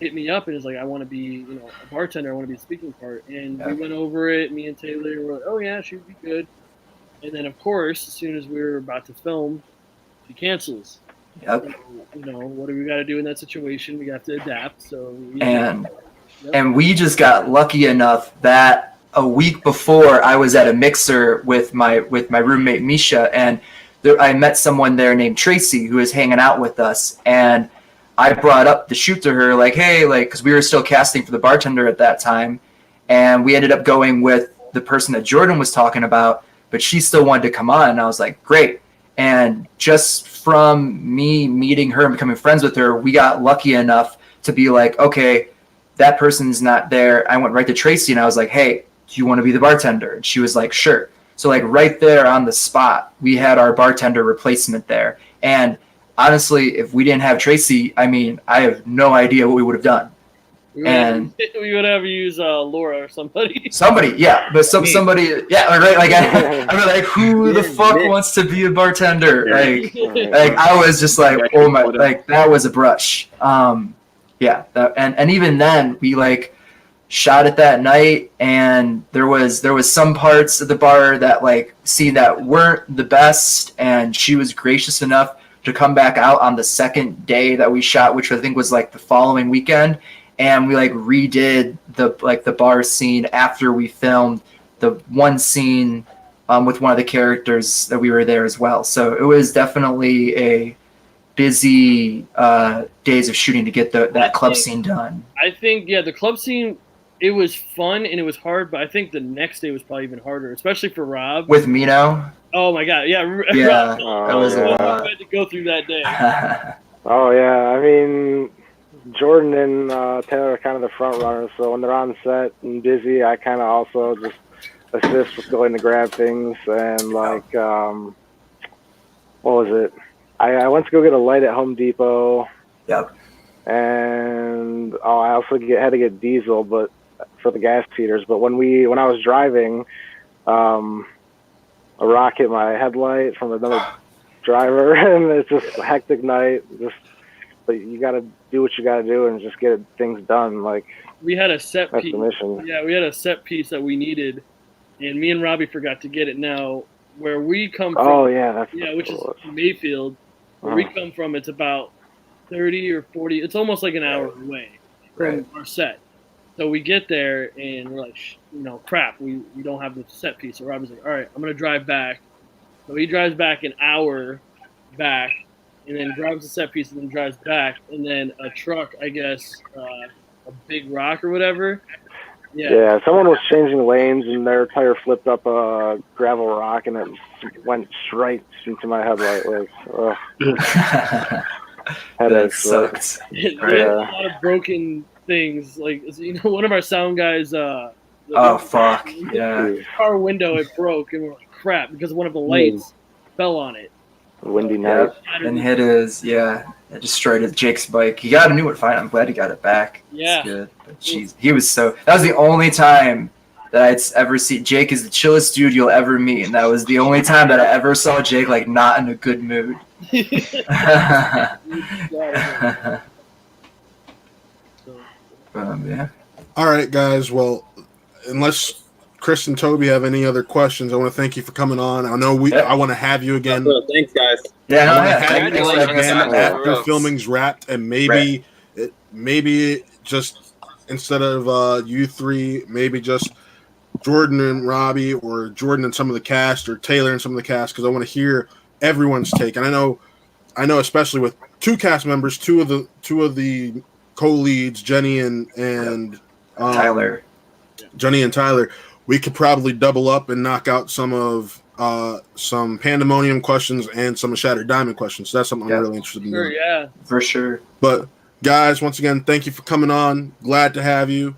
hit me up and is like, I want to be, a bartender. I want to be a speaking part. And we went over it. Me and Taylor were like, oh yeah, she'd be good. And then of course, as soon as we were about to film, she cancels. Yep. So, what do we got to do in that situation? We have to adapt. So and we just got lucky enough that a week before I was at a mixer with my roommate Misha, and I met someone there named Tracy who was hanging out with us, and I brought up the shoot to her, like, hey, like, because we were still casting for the bartender at that time, and we ended up going with the person that Jordan was talking about, but she still wanted to come on, and I was like, great. And just from me meeting her and becoming friends with her, we got lucky enough to be like, okay, that person's not there. I went right to Tracy, and I was like, hey, do you want to be the bartender? And she was like, sure. So, like, right there on the spot, we had our bartender replacement there. And honestly, if we didn't have Tracy, I mean, I have no idea what we would have done. We would have used Laura or somebody. Somebody, yeah, but somebody, yeah, right. Like I'm like, who the fuck wants to be a bartender? Like I was just like, oh my, like that was a brush. Yeah, and even then we like shot it that night, and there was some parts of the bar that like that weren't the best, and she was gracious enough to come back out on the second day that we shot, which I think was like the following weekend, and we like redid the bar scene after we filmed the one scene with one of the characters that we were there as well. So it was definitely a busy days of shooting to get that club scene done. I think the club scene, it was fun and it was hard, but I think the next day was probably even harder, especially for Rob. With Mino? Oh my god, yeah. Yeah, that was a lot. I had to go through that day. Oh yeah, I mean, Jordan and Taylor are kind of the front runners, so when they're on set and busy, I kind of also just assist with going to grab things, and like, what was it? I went to go get a light at Home Depot. Yep. And I also had to get diesel, but for the gas heaters. But when I was driving, a rock hit my headlight from another driver, and it's just a hectic night. But you got to do what you got to do and just get things done. Like, we had a set that's piece. The mission. Yeah, we had a set piece that we needed, and me and Robbie forgot to get it. Now, where we come from, which is Mayfield. Where we come from, it's about 30 or 40. It's almost like an hour away from our set. So we get there and we're like, crap, we don't have the set piece. So Robbie's like, all right, I'm going to drive back. So he drives back an hour back and then grabs the set piece and then drives back. And then a truck, I guess, a big rock or whatever. Yeah, someone was changing lanes and their tire flipped up a gravel rock and it went straight into my headlight. That sucks. There's a lot of broken things. Like, one of our sound guys. Fuck. Yeah. Car window, it broke, and we're like, crap, because one of the lights fell on it. Windy night. And hit it destroyed Jake's bike. He got a new one fine. I'm glad he got it back. Yeah. It's good. But jeez, that was the only time that I'd ever see. Jake is the chillest dude you'll ever meet, and that was the only time that I ever saw Jake like not in a good mood. Yeah. All right, guys. Well, unless Chris and Toby have any other questions, I want to thank you for coming on. I know I want to have you again. Thanks, guys. Yeah, I want to have you again after filming's wrapped, and maybe just instead of you three, maybe just Jordan and Robbie, or Jordan and some of the cast, or Taylor and some of the cast, because I want to hear everyone's take. And I know, especially with two cast members, two of the co-leads, Jenny and Tyler. Jenny and Tyler, we could probably double up and knock out some Pandemonium questions and some Shattered Diamond questions. So that's something I'm really interested in doing. Yeah, for sure. But guys, once again, thank you for coming on. Glad to have you.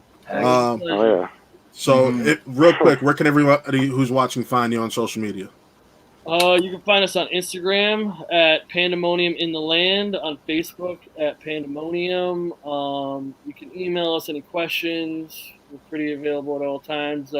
So, real quick, where can everybody who's watching find you on social media? You can find us on Instagram at Pandemonium in the Land, on Facebook at Pandemonium. You can email us any questions. We're pretty available at all times.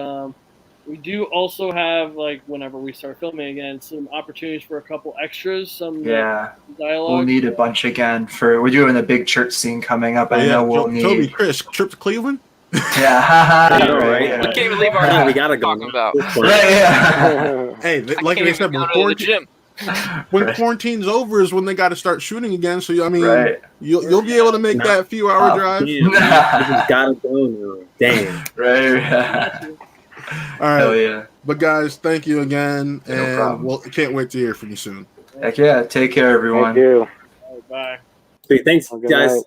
We do also have, like, whenever we start filming again, some opportunities for a couple extras, some Yeah. dialogue. We'll need a bunch again we're doing a big church scene coming up. I know we'll need. Toby, Chris, trip to Cleveland. Yeah, I know, right? Yeah. We can't even leave our Yeah, house. we gotta go. Talking about. Right, yeah. Hey, like Can't they even said, go to the gym. when Right. quarantine's over is when they got to start shooting again. So I mean, Right. you'll be able to make that few-hour drive. Damn, we just gotta go now. Damn. Right. All right, Hell yeah. but guys, thank you again, No and problem. we'll can't wait to hear from you soon. Heck yeah. Take care, everyone. Thank you. All right, bye. Sweet, thanks, Have a good guys. night.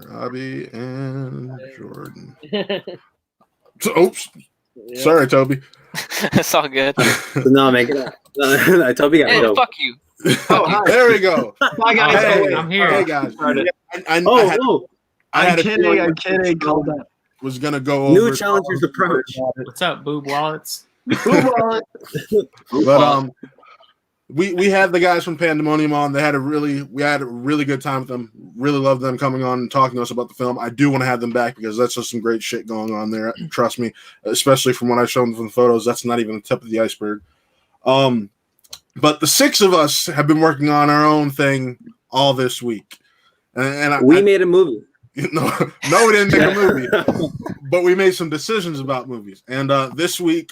Robbie and Jordan. Yeah. Oops, sorry, Toby. It's all good. No, man, get out. I told you, Hey, gotta go. fuck you. There we go. Bye, guys. Hey, I'm here. Hey guys, I Oh, had a feeling I'm kidding. Calm down. was gonna go over new challengers approach. What's up, boob wallets? but we had the guys from Pandemonium on. We had a really good time with them. Really loved them coming on and talking to us about the film. I do want to have them back because that's just some great shit going on there. Trust me, especially from what I've shown from the photos. That's not even the tip of the iceberg. But the six of us have been working on our own thing all this week, and We made a movie. no, we didn't make a movie, but we made some decisions about movies. And this week,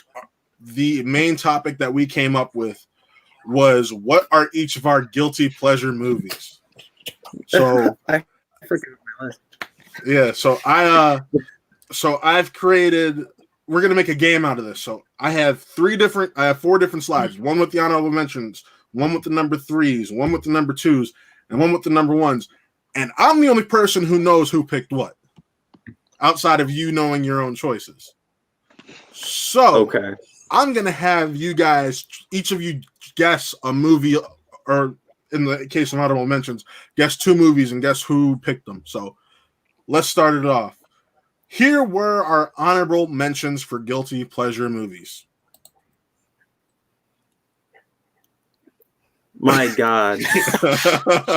the main topic that we came up with was what are each of our guilty pleasure movies. So I forgot my list. yeah, I've created. We're gonna make a game out of this. So I have 4 different slides. One with the honorable mentions, one with the number 3s, one with the number 2s, and one with the number 1s. And I'm the only person who knows who picked what, outside of you knowing your own choices. So Okay. I'm gonna have you guys, each of you, guess a movie, or in the case of honorable mentions, guess 2 movies and guess who picked them. So let's start it off. Here were our honorable mentions for guilty pleasure movies. My God.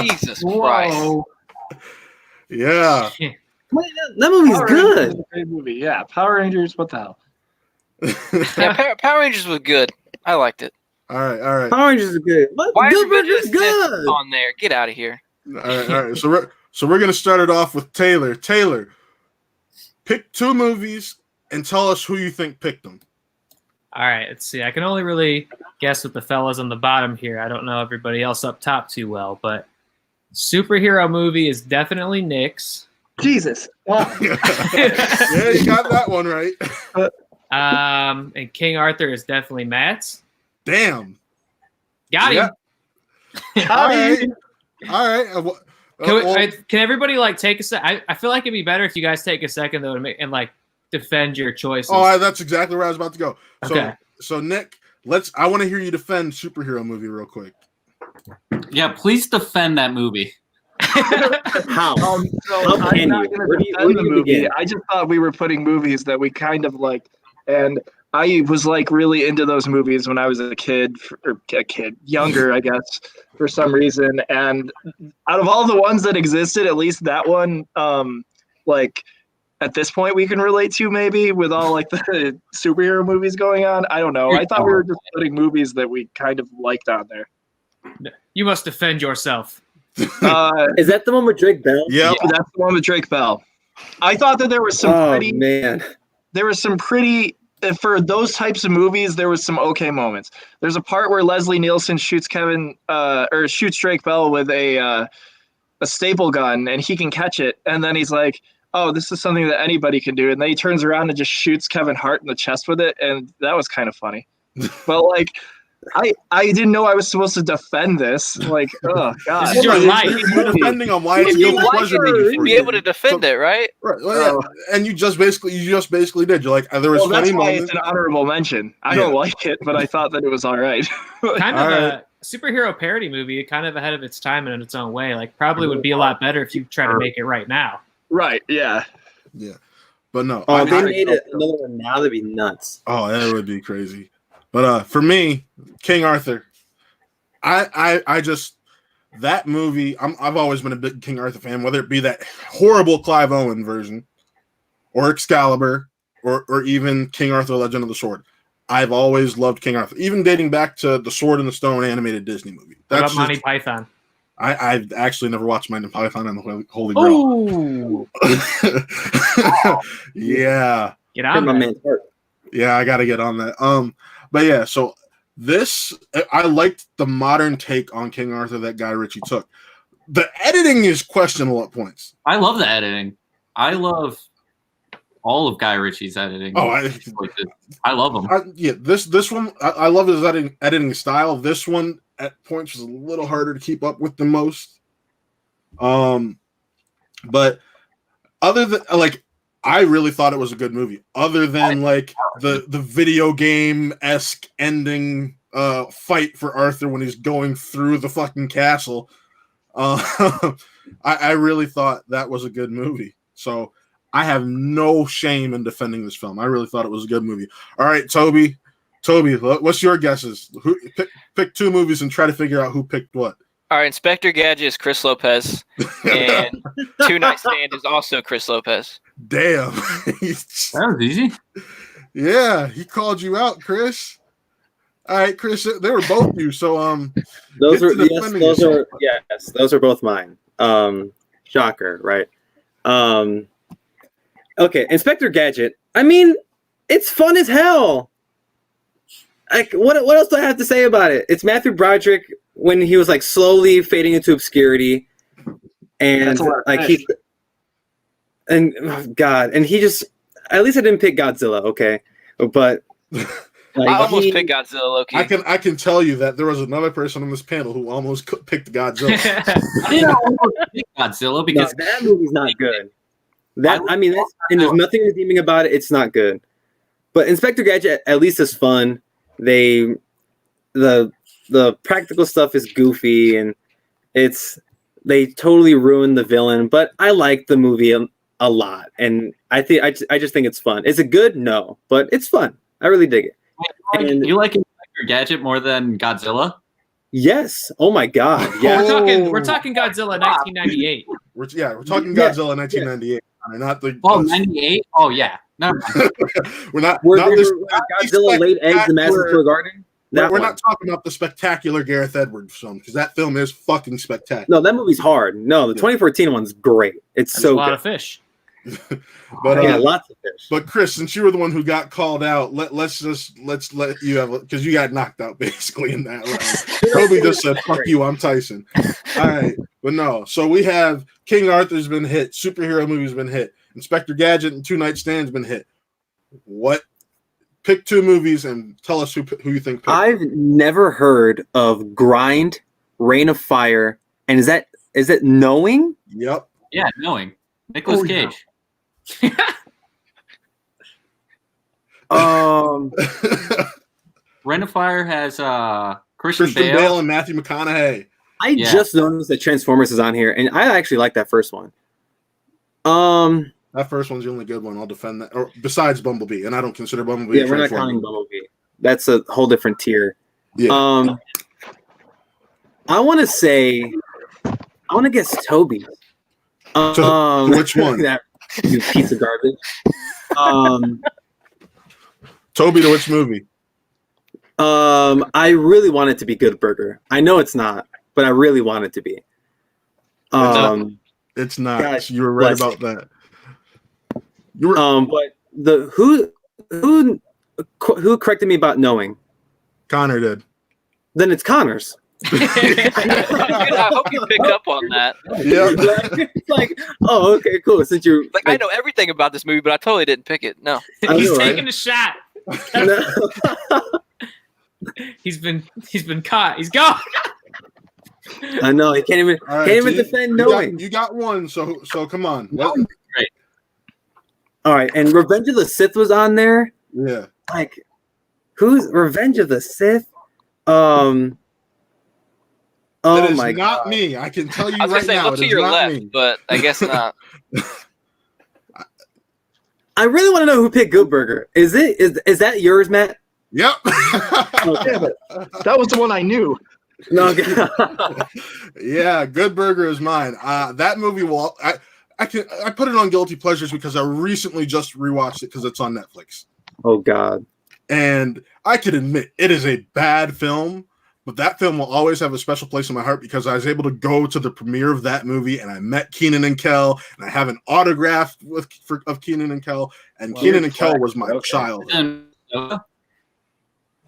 Jesus Christ. Yeah. That movie's Power good. Rangers is a great movie. Yeah, Power Rangers. What the hell? Yeah, Power Rangers was good. I liked it. All right. Power Rangers is good. What? Why Good everybody Burger's just missed good. on there? Get out of here. All right. So we're gonna start it off with Taylor. Taylor, pick 2 movies and tell us who you think picked them. All right, let's see. I can only really guess with the fellas on the bottom here. I don't know everybody else up top too well, but superhero movie is definitely Nick's. Jesus. Wow. Yeah, you got that one right. And King Arthur is definitely Matt's. Damn. Got him. Yeah. All right. Can everybody like take a sec? I feel like it'd be better if you guys take a second though and like defend your choices. Oh, that's exactly where I was about to go. Okay. So Nick, I want to hear you defend superhero movie real quick. Yeah, please defend that movie. How? So How I'm can not you? going Where to do you- defend where the do you movie. begin? I just thought we were putting movies that we kind of liked, and I was like really into those movies when I was younger, I guess, for some reason. And out of all the ones that existed, at least that one, like at this point, we can relate to maybe with all like the superhero movies going on. I don't know. I thought we were just putting movies that we kind of liked on there. You must defend yourself. Is that the one with Drake Bell? Yep. Yeah, that's the one with Drake Bell. I thought that there was some man. for those types of movies, there was some okay moments. There's a part where Leslie Nielsen shoots Drake Bell with a staple gun, and he can catch it, and then he's like, "Oh, this is something that anybody can do," and then he turns around and just shoots Kevin Hart in the chest with it, and that was kind of funny. But like, I didn't know I was supposed to defend this. Like, oh god, This is your life. You're defending on why it's If you guilty like pleasure it, movie you'd for be you. able to defend it, right? Right. Well, yeah. And you just basically did. You're like, there was well, that's funny why moments. it's an honorable mention. I don't like it, but I thought that it was all right. Kind of All right. a superhero parody movie, kind of ahead of its time and in its own way. Like probably would be a lot better if you try to make it right now. Right? Yeah. Yeah. But no. Oh, if they made another one now, that'd be nuts. Oh, that would be crazy. But for me, King Arthur, I just that movie. I've always been a big King Arthur fan, whether it be that horrible Clive Owen version, or Excalibur, or even King Arthur: Legend of the Sword. I've always loved King Arthur, even dating back to the Sword in the Stone animated Disney movie. What about Monty Python? I've actually never watched Monty Python and the Holy Grail. Oh, yeah. Get on my that. man's heart. Yeah, I got to get on that. But yeah, so this I liked the modern take on King Arthur that Guy Ritchie took. The editing is questionable at points. I love the editing. I love all of Guy Ritchie's editing. Oh, I love them. Yeah, this one I love his editing style. This one at points was a little harder to keep up with than most. But other than like, I really thought it was a good movie. Other than like the video game-esque ending fight for Arthur when he's going through the fucking castle, I really thought that was a good movie. So I have no shame in defending this film. I really thought it was a good movie. All right, Toby, what's your guesses? Pick 2 movies and try to figure out who picked what. All right, Inspector Gadget is Chris Lopez, and Two Night Stand is also Chris Lopez. Damn. That was easy. Yeah, he called you out, Chris. All right, Chris, they were both you. So those are both mine. Shocker, right? Okay, Inspector Gadget. I mean, it's fun as hell. Like, what else do I have to say about it? It's Matthew Broderick when he was like slowly fading into obscurity, and like he, and oh God, and he just. At least I didn't pick Godzilla, okay, but like, I almost picked Godzilla. Loki. I can tell you that there was another person on this panel who almost picked Godzilla. I didn't almost pick Godzilla because that movie's not good. And there's nothing redeeming about it. It's not good. But Inspector Gadget at least is fun. The practical stuff is goofy and they totally ruined the villain. But I like the movie a lot, and I just think it's fun. Is it good? No, but it's fun. I really dig it. And you like Inspector Gadget more than Godzilla? Yes. Oh my God. Yeah. We're talking Godzilla 1998. We're talking Godzilla 1998. Not the 98. Oh yeah. No. we're not. Godzilla laid eggs in Madison Square Garden. We're not talking about the spectacular Gareth Edwards film because that film is fucking spectacular. No, that movie's hard. No, the 2014 one's great. It's so a lot good. of fish. But lots of fish. But Chris, since you were the one who got called out, let's let you have because you got knocked out basically in that round. Toby just said, "Fuck you, I'm Tyson." All right, but no. So we have King Arthur's been hit, superhero movies been hit, Inspector Gadget and Two Night Stand's been hit. What? Pick 2 movies and tell us who you think. I've never heard of Grind, Reign of Fire, and is it Knowing? Yep. Yeah, Knowing. Nicolas Cage. Reign of Fire has Christian Bale and Matthew McConaughey. I just noticed that Transformers is on here, and I actually like that first one. That first one's the only good one. I'll defend that. Or besides Bumblebee, and I don't consider Bumblebee. Yeah, we're not counting Bumblebee. That's a whole different tier. Yeah. I want to guess Toby. Which one? That you piece of garbage. Toby, to which movie? I really want it to be Good Burger. I know it's not, but I really want it to be. It's not. Gosh, you were right about that. You were. But who corrected me about Knowing? Connor did. Then it's Connor's. I hope you picked up on that. Yeah. It's like, oh, okay, cool. Since you're like, I know everything about this movie, but I totally didn't pick it. No. He's taking a shot. He's been caught. He's gone. I know he can't even defend Knowing. You got one, so come on. Great. All right, and Revenge of the Sith was on there. Yeah. Like, who's Revenge of the Sith? Oh my not God. me. I can tell you I was right gonna say, now. look to your left, but I guess not. I really want to know who picked Good Burger. Is that yours, Matt? Yep. That was the one I knew. No. Yeah, Good Burger is mine. That movie will. I put it on guilty pleasures because I recently just rewatched it because it's on Netflix. Oh God. And I can admit it is a bad film, but that film will always have a special place in my heart because I was able to go to the premiere of that movie and I met Keenan and Kel and I have an autograph of Keenan and Kel, and Keenan and Kel was my childhood.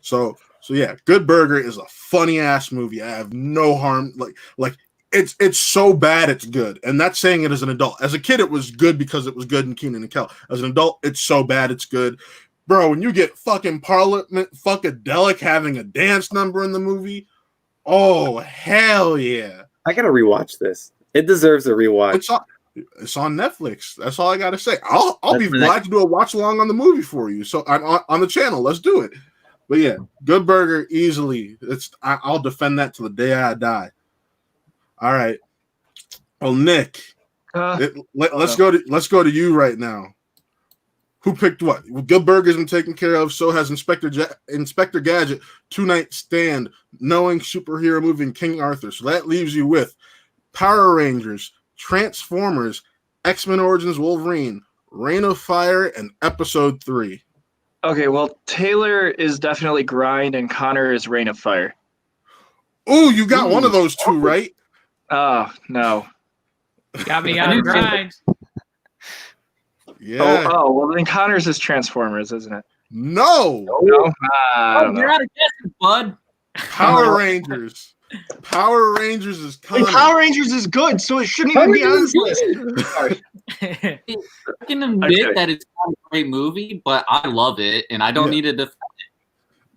So yeah, Good Burger is a funny ass movie. I have no harm like it's so bad it's good. And that's saying it as an adult. As a kid, it was good because it was good in Keenan and Kel. As an adult, it's so bad it's good. Bro, when you get fucking Parliament Funkadelic having a dance number in the movie, oh hell yeah. I gotta rewatch this. It deserves a rewatch. It's on Netflix. That's all I gotta say. I'll be glad to do a watch along on the movie for you. So I'm on the channel. Let's do it. But yeah, Good Burger easily. I'll defend that to the day I die. All right. Well, Nick, let's go to you right now. Who picked what? Well, Good Burger's been taken care of. So has Inspector Gadget, Two Night Stand, Knowing Superhero Movie, and King Arthur. So that leaves you with Power Rangers, Transformers, X-Men Origins Wolverine, Reign of Fire, and Episode 3. Okay, well, Taylor is definitely Grind, and Connor is Reign of Fire. Ooh, you got one of those two, right? Oh, no. Got me on Grind. Yeah. Oh, well, then Connor's is Transformers, isn't it? No. No? You're out of guessing, bud. Power Rangers. Power Rangers is coming. Power Rangers is good, so it shouldn't even be on this list. Sorry. I can admit that it's not a great movie, but I love it, and I don't need to defend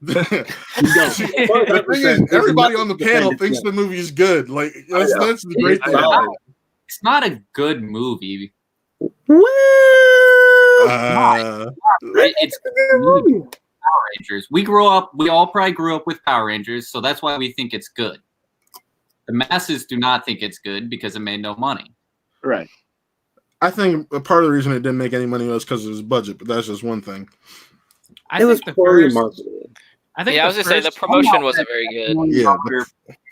The thing is, everybody on the panel thinks the movie is good. Like that's the great thing. It's not a good movie. It's Power Rangers. We all probably grew up with Power Rangers, so that's why we think it's good. The masses do not think it's good because it made no money. Right. I think a part of the reason it didn't make any money was because of his budget, but that's just one thing. I was poorly marketed. I think I was gonna say the promotion wasn't very good. Yeah,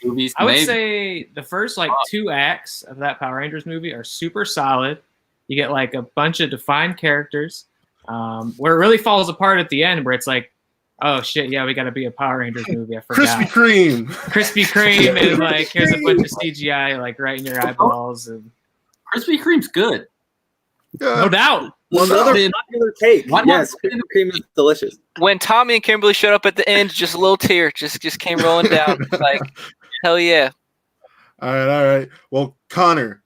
movies. I would say the first like 2 acts of that Power Rangers movie are super solid. You get like a bunch of defined characters, where it really falls apart at the end, where it's like, oh shit, yeah, we got to be a Power Rangers movie. I forgot. Krispy Kreme, and like here's a bunch of CGI like right in your eyeballs. And Krispy Kreme's good. No doubt. Another popular take. Yes, Krispy Kreme is delicious. When Tommy and Kimberly showed up at the end, just a little tear just came rolling down. Like, hell yeah. All right. Well, Connor,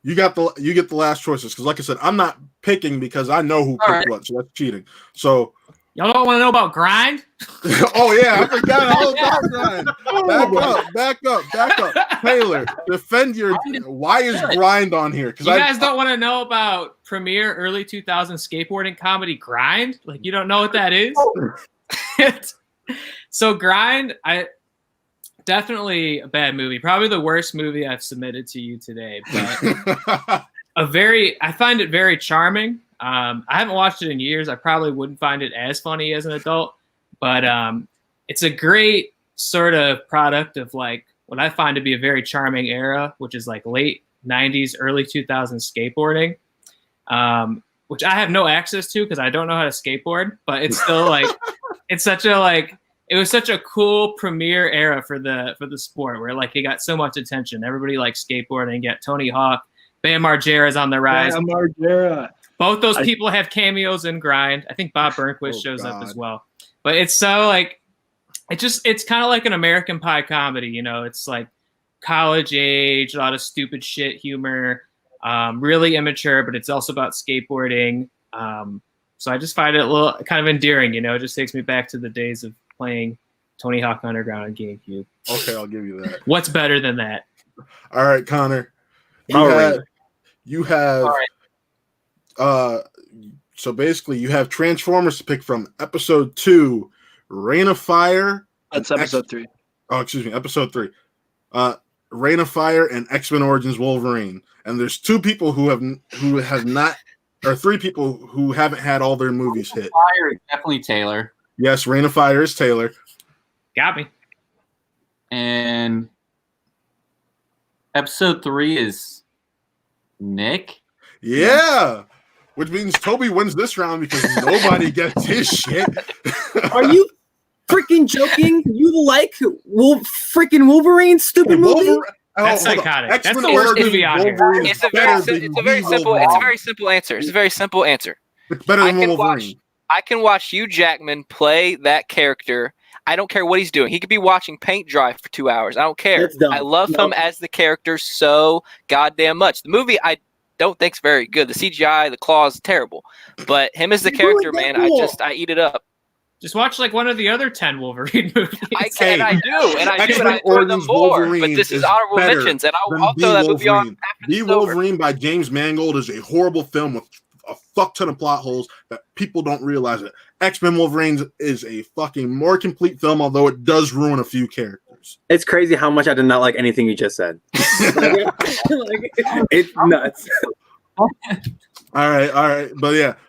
you get the last choices because, like I said, I'm not picking because I know who picked what, so that's cheating. So y'all don't want to know about Grind? Oh yeah, I forgot all about Grind. Back up. Taylor, defend your. Why is Grind on here? Because you guys don't want to know about premiere early 2000 skateboarding comedy Grind? Like you don't know what that is? So Grind, definitely a bad movie. Probably the worst movie I've submitted to you today. But I find it very charming. I haven't watched it in years. I probably wouldn't find it as funny as an adult, but it's a great sort of product of like what I find to be a very charming era, which is like late 90s, early 2000s skateboarding, which I have no access to because I don't know how to skateboard, but it's still like it was such a cool premiere era for the sport where like it got so much attention. Everybody likes skateboarding. You got Tony Hawk, Bam Margera's on the rise. Bam Margera. Both those people have cameos in Grind. I think Bob Burnquist shows up as well. But it's so like it's kind of like an American Pie comedy, you know. It's like college age, a lot of stupid shit humor, really immature, but it's also about skateboarding. So I just find it a little kind of endearing, you know. It just takes me back to the days of playing Tony Hawk Underground on GameCube. Okay, I'll give you that. What's better than that? All right, Connor. You have so basically you have Transformers to pick from. Episode 2, Reign of Fire. That's episode 3. Oh, excuse me, episode 3. Reign of Fire and X-Men Origins Wolverine. And there's 2 people who have not, or 3 people who haven't had all their movies hit. Fire is definitely Taylor. Yes, Reign of Fire is Taylor. Got me. And episode 3 is Nick? Yeah. Which means Toby wins this round because nobody gets his shit. Are you freaking joking? You like freaking Wolverine, stupid movie? That's psychotic. That's X-Men the worst Origins movie on here. Wolverine is It's a better very, than it's a very the simple. Wolverine. It's a very simple answer. It's a very simple answer. It's better than Wolverine. I can watch Hugh Jackman play that character. I don't care what he's doing. He could be watching paint dry for 2 hours. I don't care. That's dumb. I love him as the character so goddamn much. The movie I don't think's very good. The CGI, the claws, terrible. But him as the character, man, I eat it up. Just watch like one of the other 10 Wolverine movies. I do, and I enjoy them more. But this is honorable mentions, and I'll throw that movie on after The Wolverine by James Mangold is a horrible film with a fuck ton of plot holes that people don't realize it. X-Men Wolverines is a fucking more complete film, although it does ruin a few characters. It's crazy how much I did not like anything you just said. It's nuts. All right.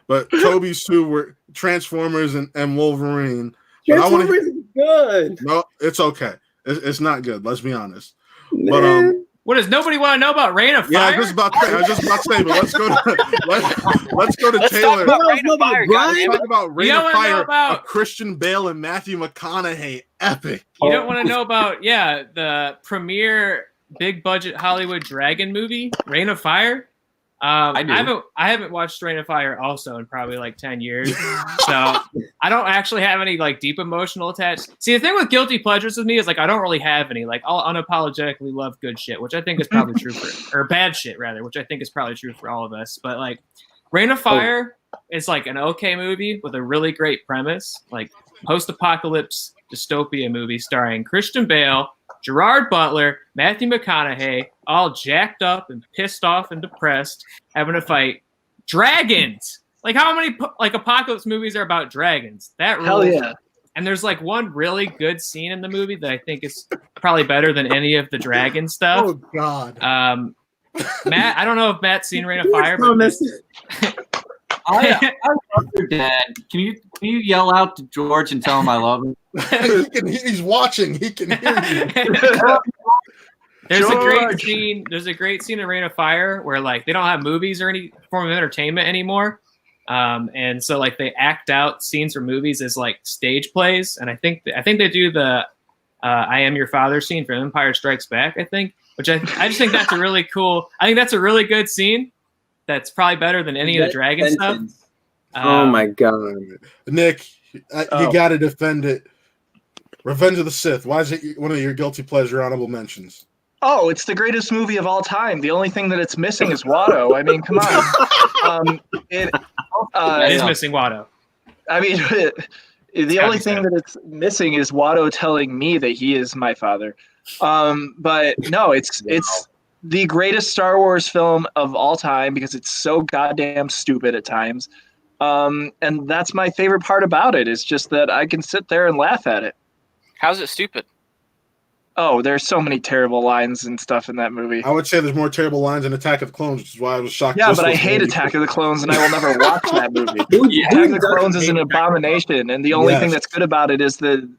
But Toby, Sue were Transformers and Wolverine. Transformers is good. No, it's okay. It's not good. Let's be honest. Nah. But what does nobody want to know about Rain of Fire? Yeah, I was just about to say, but let's go to Taylor. Talk about Rain of Fire, Talk about Rain of Fire, about a Christian Bale and Matthew McConaughey epic. You don't want to know about the premiere big budget Hollywood dragon movie, Rain of Fire. I haven't watched Rain of Fire also in probably like 10 years, so I don't actually have any like deep emotional attached. See, the thing with guilty pleasures with me is like I don't really have any. Like I'll unapologetically love good shit, which I think is probably true or bad shit rather, which I think is probably true for all of us. But like Rain of Fire is like an okay movie with a really great premise, like post-apocalypse dystopia movie starring Christian Bale, Gerard Butler, Matthew McConaughey, all jacked up and pissed off and depressed, having to fight dragons. Like how many like apocalypse movies are about dragons? That rules. Hell yeah. And there's like one really good scene in the movie that I think is probably better than any of the dragon stuff. Oh God. Matt, I don't know if Matt's seen Rain of Fire, but I love your dad. Can you yell out to George and tell him I love him? He's watching. He can hear you. There's a great scene in Rain of Fire where like they don't have movies or any form of entertainment anymore. And so like they act out scenes from movies as like stage plays. And I think they do the I Am Your Father scene from Empire Strikes Back, I think, which I just think that's a really cool. I think that's a really good scene. That's probably better than any of the dragon stuff. Oh my God. Nick, you got to defend it. Revenge of the Sith. Why is it one of your guilty pleasure honorable mentions? Oh, it's the greatest movie of all time. The only thing that it's missing is Watto. I mean, come on. It is missing Watto. I mean, the only thing that it's missing is Watto telling me that he is my father. But no, it's the greatest Star Wars film of all time because it's so goddamn stupid at times. And that's my favorite part about it is just that I can sit there and laugh at it. How's it stupid? Oh, there's so many terrible lines and stuff in that movie. I would say there's more terrible lines in Attack of the Clones, which is why I was shocked. Yeah, but I hate Attack of the Clones, and I will never watch that movie. Attack of the Clones is an abomination, and the only thing that's good about it is that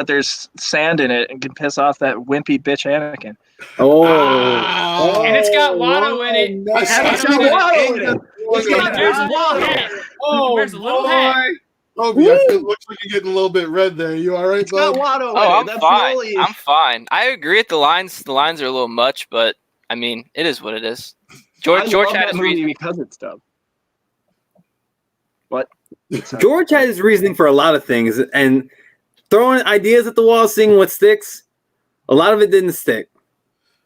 there's sand in it and can piss off that wimpy bitch Anakin. And it's got Watto in it. It's got Watto in it. There's Watto. There's a little hat. Oh, it looks like you're getting a little bit red there. You all right, bud? I'm fine. I'm fine. I agree with the lines. The lines are a little much, but I mean, it is what it is. George had his reason because it's dumb. What? George had his reasoning for a lot of things, and throwing ideas at the wall, seeing what sticks. A lot of it didn't stick.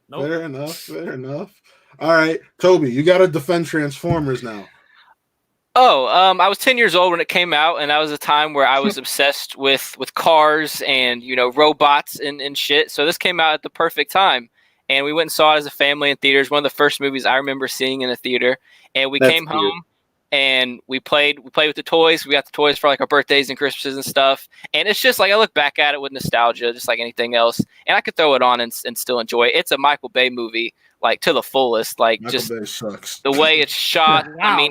Nope. Fair enough. All right, Toby, you got to defend Transformers now. Oh, I was 10 years old when it came out, and that was a time where I was obsessed with cars and, robots and shit. So this came out at the perfect time, and we went and saw it as a family in theaters. One of the first movies I remember seeing in a theater. And we came home, and we played with the toys. We got the toys for like our birthdays and Christmases and stuff. And it's just like I look back at it with nostalgia, just like anything else. And I could throw it on and still enjoy it. It's a Michael Bay movie, like to the fullest. Like Michael just Bay sucks. The way it's shot. Wow.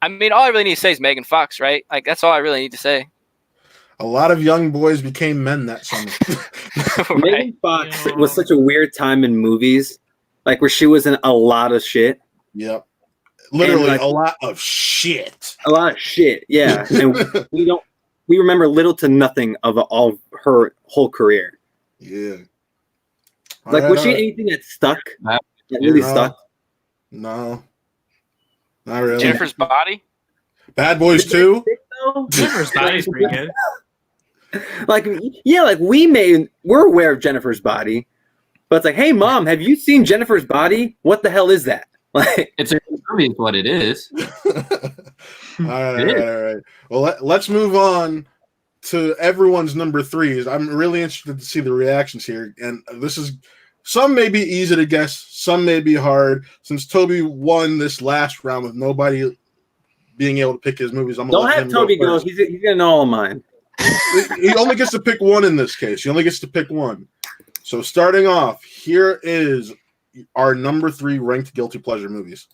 I mean, all I really need to say is Megan Fox, right? Like, that's all I really need to say. A lot of young boys became men that summer. Right? Megan Fox was such a weird time in movies, like where she was in a lot of shit. Yep. Literally like, a lot of shit. A lot of shit, yeah. And we remember little to nothing of all of her whole career. Yeah. Like, was she anything that stuck? That really stuck? No. Not really. Jennifer's Body? Bad Boys 2? Jennifer's Body's pretty good. Like, yeah, like we're aware of Jennifer's Body, but it's like, hey, Mom, have you seen Jennifer's Body? What the hell is that? Like, it's a good movie, is what it is. All right. Well, let's move on to everyone's number threes. I'm really interested to see the reactions here, and this is some may be easy to guess, some may be hard. Since Toby won this last round with nobody being able to pick his movies, I'm gonna don't let have him Toby go. He's gonna know all of mine. He only gets to pick one in this case. He only gets to pick one. So starting off, here is our number 3 ranked guilty pleasure movies.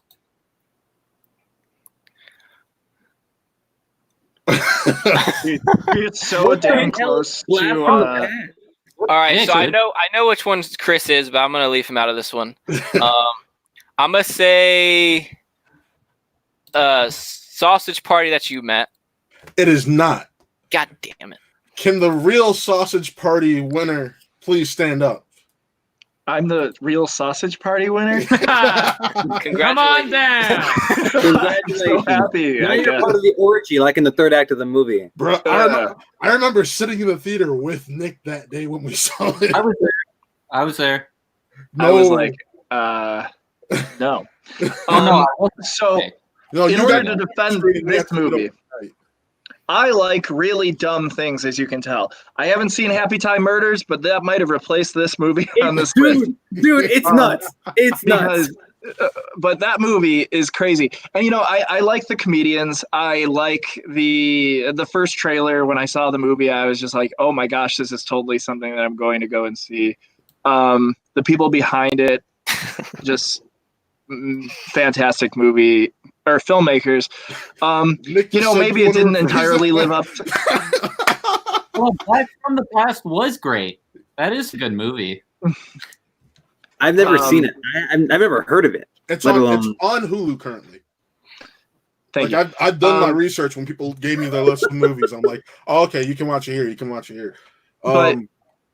It's so damn close to. All right, so I know which one Chris is, but I'm gonna leave him out of this one. I'm gonna say Sausage Party that you met. It is not. God damn it! Can the real Sausage Party winner please stand up? I'm the real Sausage Party winner. Come on down. Congratulations! So happy. Now you're part of the orgy, like in the third act of the movie. Bro, I remember sitting in the theater with Nick that day when we saw it. I was there. No. I was like, no. So, in order to defend this movie, I like really dumb things, as you can tell. I haven't seen Happy Time Murders, but that might have replaced this movie on this list. Dude, it's nuts. It's nuts. But that movie is crazy. And, I like the comedians. I like the first trailer. When I saw the movie, I was just like, oh my gosh, this is totally something that I'm going to go and see. The people behind it, just fantastic movie. Or filmmakers, maybe it didn't entirely live up to. Well, Black from the Past was great. That is a good movie. I've never seen it. I've never heard of it. It's on Hulu currently. Thank you. I've done my research when people gave me their list of movies. I'm like, oh, okay, you can watch it here. You can watch it here. But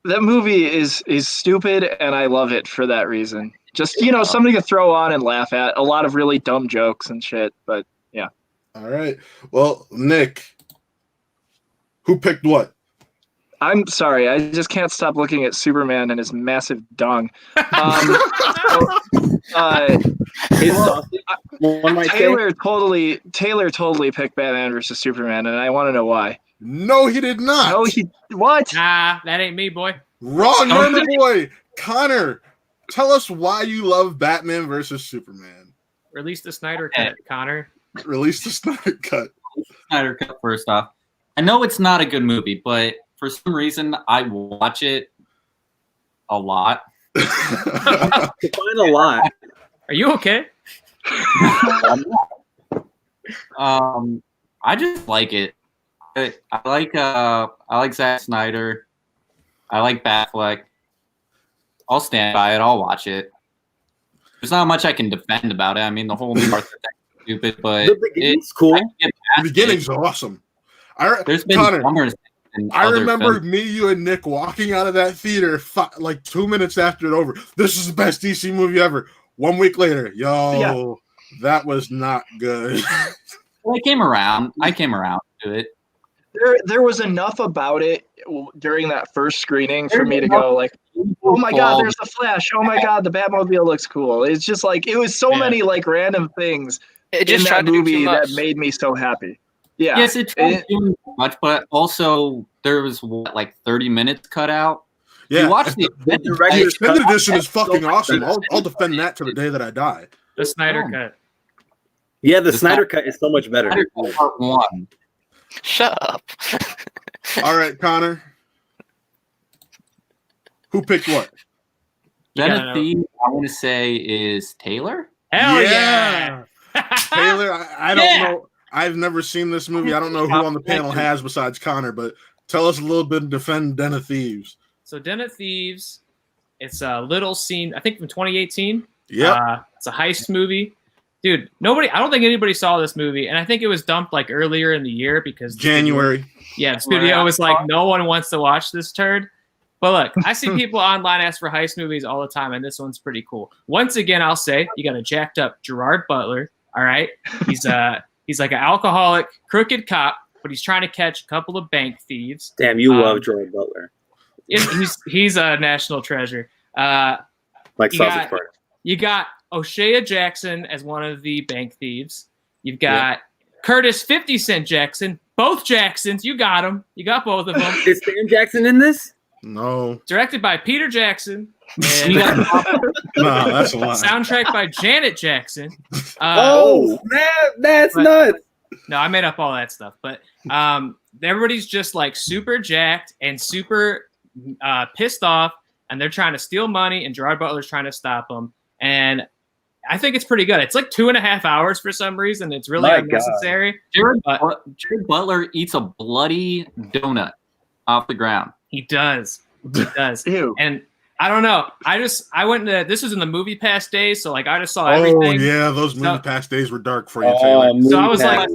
that movie is stupid, and I love it for that reason. Just, something to throw on and laugh at. A lot of really dumb jokes and shit, but yeah. All right. Well, Nick, who picked what? I'm sorry. I just can't stop looking at Superman and his massive dong. Taylor totally picked Batman versus Superman, and I want to know why. No, he did not. No, what? Nah, that ain't me, boy. Wrong number, boy. Connor, tell us why you love Batman versus Superman. Release the Snyder Cut, Connor. Release the Snyder Cut. Snyder Cut, first off. I know it's not a good movie, but for some reason, I watch it a lot. Define a lot. Are you okay? I just like it. I like Zack Snyder. I like Batfleck. I'll stand by it. I'll watch it. There's not much I can defend about it. I mean, the whole Martha is stupid, but the beginning's cool. The beginning's awesome. There's been Connor, I remember films. me, you, and Nick walking out of that theater like 2 minutes after it over. This is the best DC movie ever. 1 week later, that was not good. Well, I came around to it. There was enough about it during that first screening for me to go like, oh my God, there's the Flash. Oh my God, the Batmobile looks cool. It's just like, it was so many like random things in that movie that made me so happy. Yeah. Yes, it tried to do much, but also there was like 30 minutes cut out. Yeah, you watch the extended edition is fucking awesome. I'll defend that to the day that I die. The Snyder Cut. Yeah, the Snyder Cut is so much better. Part 1. Shut up. All right, Connor. Who picked what? Genevieve, I want to say, is Taylor. Hell yeah. Taylor, I don't know. I've never seen this movie. I don't know who on the panel has besides Connor, but tell us a little bit and defend Den of Thieves. So Den of Thieves, it's a little scene, I think from 2018. Yeah. It's a heist movie. dude, I don't think anybody saw this movie, and I think it was dumped like earlier in the year because January. The studio was like, no one wants to watch this turd. But look, I see people online ask for heist movies all the time, and this one's pretty cool. Once again, I'll say you got a jacked up Gerard Butler. All right, he's like an alcoholic, crooked cop, but he's trying to catch a couple of bank thieves. Damn, you love Gerard Butler. He's a national treasure. Like Sausage Party. You got O'Shea Jackson as one of the bank thieves. You've got Curtis 50 Cent Jackson. Both Jacksons. You got them. You got both of them. Is Sam Jackson in this? No. Directed by Peter Jackson. No, that's a lie. Soundtrack by Janet Jackson. That's nuts. No, I made up all that stuff. But everybody's just like super jacked and super pissed off, and they're trying to steal money, and Gerard Butler's trying to stop them. And I think it's pretty good. It's like 2.5 hours for some reason. It's really unnecessary. Jared Butler eats a bloody donut off the ground. He does. Ew. And I don't know. I went to this was in the Movie Pass days, so like I just saw everything. Oh yeah, those Movie Pass days were dark for you, Taylor. So I was like,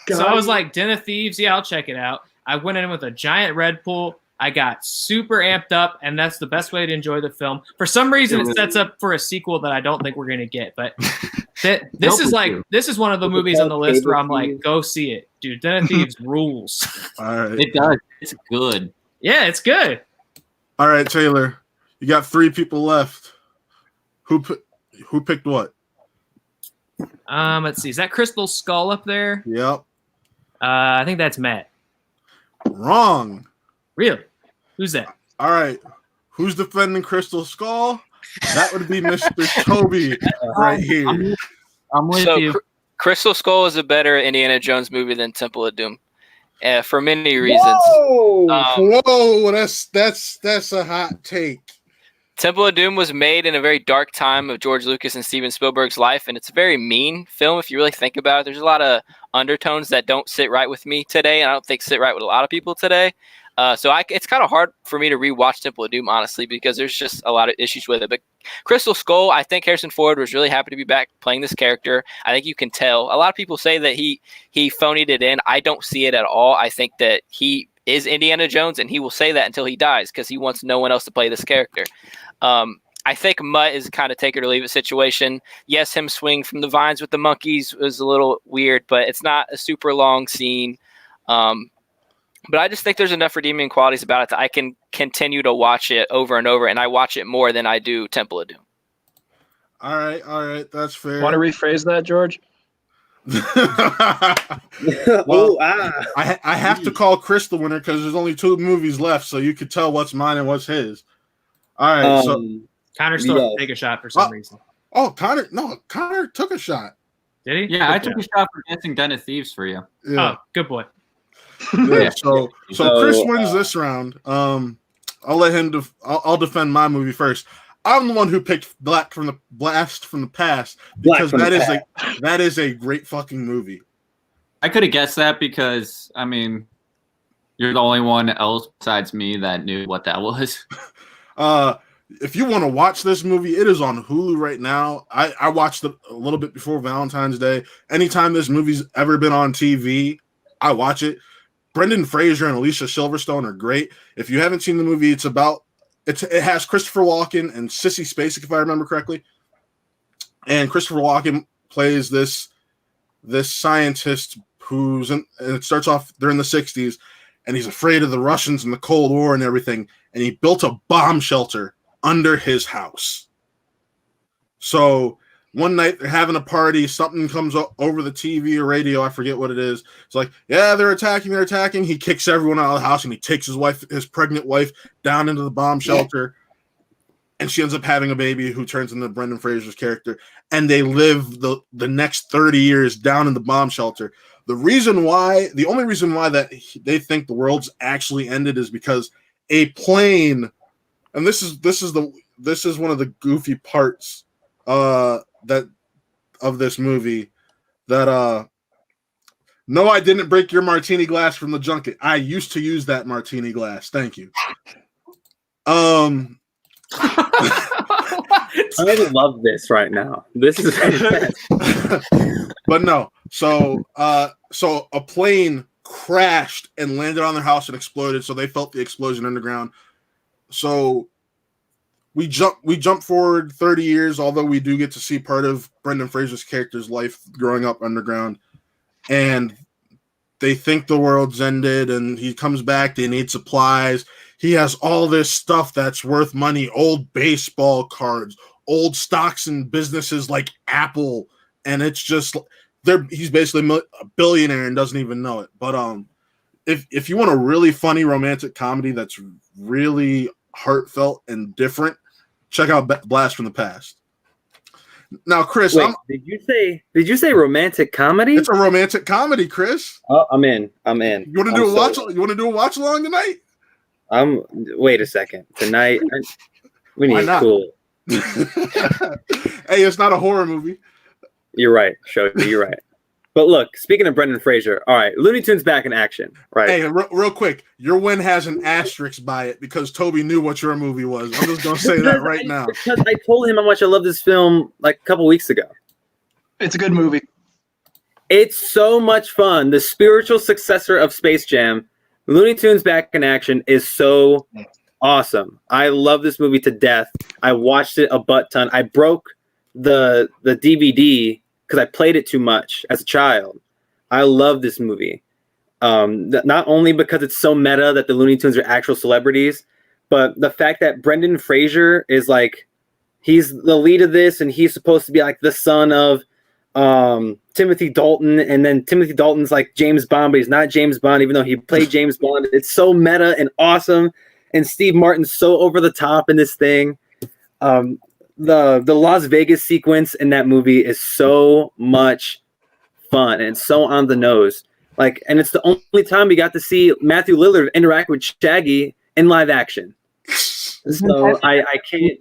So I was like, Den of Thieves. Yeah, I'll check it out. I went in with a giant Red Bull. I got super amped up, and that's the best way to enjoy the film. For some reason, it sets up for a sequel that I don't think we're gonna get. But this is one of the movies on the list where I'm like, go see it, dude. Den of Thieves rules. All right. It does. It's good. Yeah, it's good. All right, Taylor. You got 3 people left. Who picked what? Let's see. Is that Crystal Skull up there? Yep. I think that's Matt. Wrong. Really? Who's that? All right. Who's defending Crystal Skull? That would be Mr. Toby right here. I'm with you. Crystal Skull is a better Indiana Jones movie than Temple of Doom, for many reasons. Whoa, that's a hot take. Temple of Doom was made in a very dark time of George Lucas and Steven Spielberg's life, and it's a very mean film if you really think about it. There's a lot of undertones that don't sit right with me today, and I don't think sit right with a lot of people today. It's kind of hard for me to rewatch Temple of Doom, honestly, because there's just a lot of issues with it. But Crystal Skull, I think Harrison Ford was really happy to be back playing this character. I think you can tell. A lot of people say that he phonied it in. I don't see it at all. I think that he is Indiana Jones, and he will say that until he dies because he wants no one else to play this character. I think Mutt is kind of take it or leave it situation. Yes, him swinging from the vines with the monkeys was a little weird, but it's not a super long scene. But I just think there's enough redeeming qualities about it that I can continue to watch it over and over, and I watch it more than I do Temple of Doom. All right, that's fair. Want to rephrase that, George? Well, I have to call Chris the winner because there's only 2 movies left, so you could tell what's mine and what's his. All right, so Connor still take a shot for some reason. Oh, Connor took a shot. Did he? Yeah, I took a shot for guessing Den of Thieves for you. Yeah. Oh, good boy. Yeah, so Chris wins this round. I'll let him. I'll defend my movie first. I'm the one who picked Blast from the Past because that is a great fucking movie. I could have guessed that because I mean, you're the only one else besides me that knew what that was. If you want to watch this movie, it is on Hulu right now. I watched it a little bit before Valentine's Day. Anytime this movie's ever been on TV, I watch it. Brendan Fraser and Alicia Silverstone are great. If you haven't seen the movie, it has Christopher Walken and Sissy Spacek, if I remember correctly. And Christopher Walken plays this scientist and it starts off during the 60s, and he's afraid of the Russians and the Cold War and everything, and he built a bomb shelter under his house. So one night they're having a party, something comes over the TV or radio, I forget what it is. It's like, yeah, they're attacking. He kicks everyone out of the house and he takes his pregnant wife down into the bomb shelter, and she ends up having a baby who turns into Brendan Fraser's character, and they live the next 30 years down in the bomb shelter. The only reason why that they think the world's actually ended is because a plane, and this is one of the goofy parts of this movie that no, I didn't break your martini glass from the junket. I used to use that martini glass. Thank you. I love this right now. This is fantastic. But no. So a plane crashed and landed on their house and exploded. So they felt the explosion underground. So we jump forward 30 years, although we do get to see part of Brendan Fraser's character's life growing up underground. And they think the world's ended, and he comes back. They need supplies. He has all this stuff that's worth money, old baseball cards, old stocks and businesses like Apple. And it's just, he's basically a billionaire and doesn't even know it. But if you want a really funny romantic comedy that's really heartfelt and different, check out Blast from the Past. Now, Chris, wait, did you say romantic comedy? It's a romantic comedy, Chris. Oh, I'm in. You want to do a watch? You want to do a watch along tonight? Wait a second. Tonight, we need cool. Hey, it's not a horror movie. You're right, Shoji. You're right. But look, speaking of Brendan Fraser, all right, Looney Tunes back in action, right? Hey, real quick, your win has an asterisk by it because Toby knew what your movie was. I'm just gonna say that right now. Because I told him how much I love this film like a couple weeks ago. It's a good movie. It's so much fun. The spiritual successor of Space Jam, Looney Tunes back in action, is so awesome. I love this movie to death. I watched it a butt ton. I broke the DVD because I played it too much as a child. I love this movie. Not only because it's so meta that the Looney Tunes are actual celebrities, but the fact that Brendan Fraser is like, he's the lead of this, and he's supposed to be like the son of Timothy Dalton, and then Timothy Dalton's like James Bond, but he's not James Bond, even though he played James Bond. It's so meta and awesome, and Steve Martin's so over the top in this thing. The Las Vegas sequence in that movie is so much fun and so on the nose. Like, and it's the only time we got to see Matthew Lillard interact with Shaggy in live action. So I can't.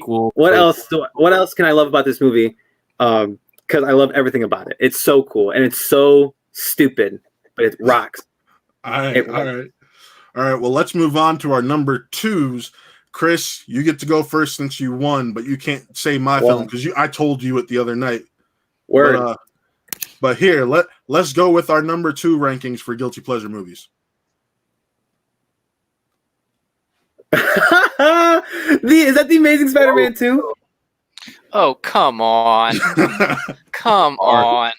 Cool. What else can I love about this movie? Because I love everything about it. It's so cool and it's so stupid, but it rocks. All right. Well, let's move on to our number twos. Chris, you get to go first since you won, but you can't say my film because I told you it the other night. Word. But here, let's go with our number two rankings for guilty pleasure movies. Is that the Amazing Spider-Man 2? Oh, come on. Come on.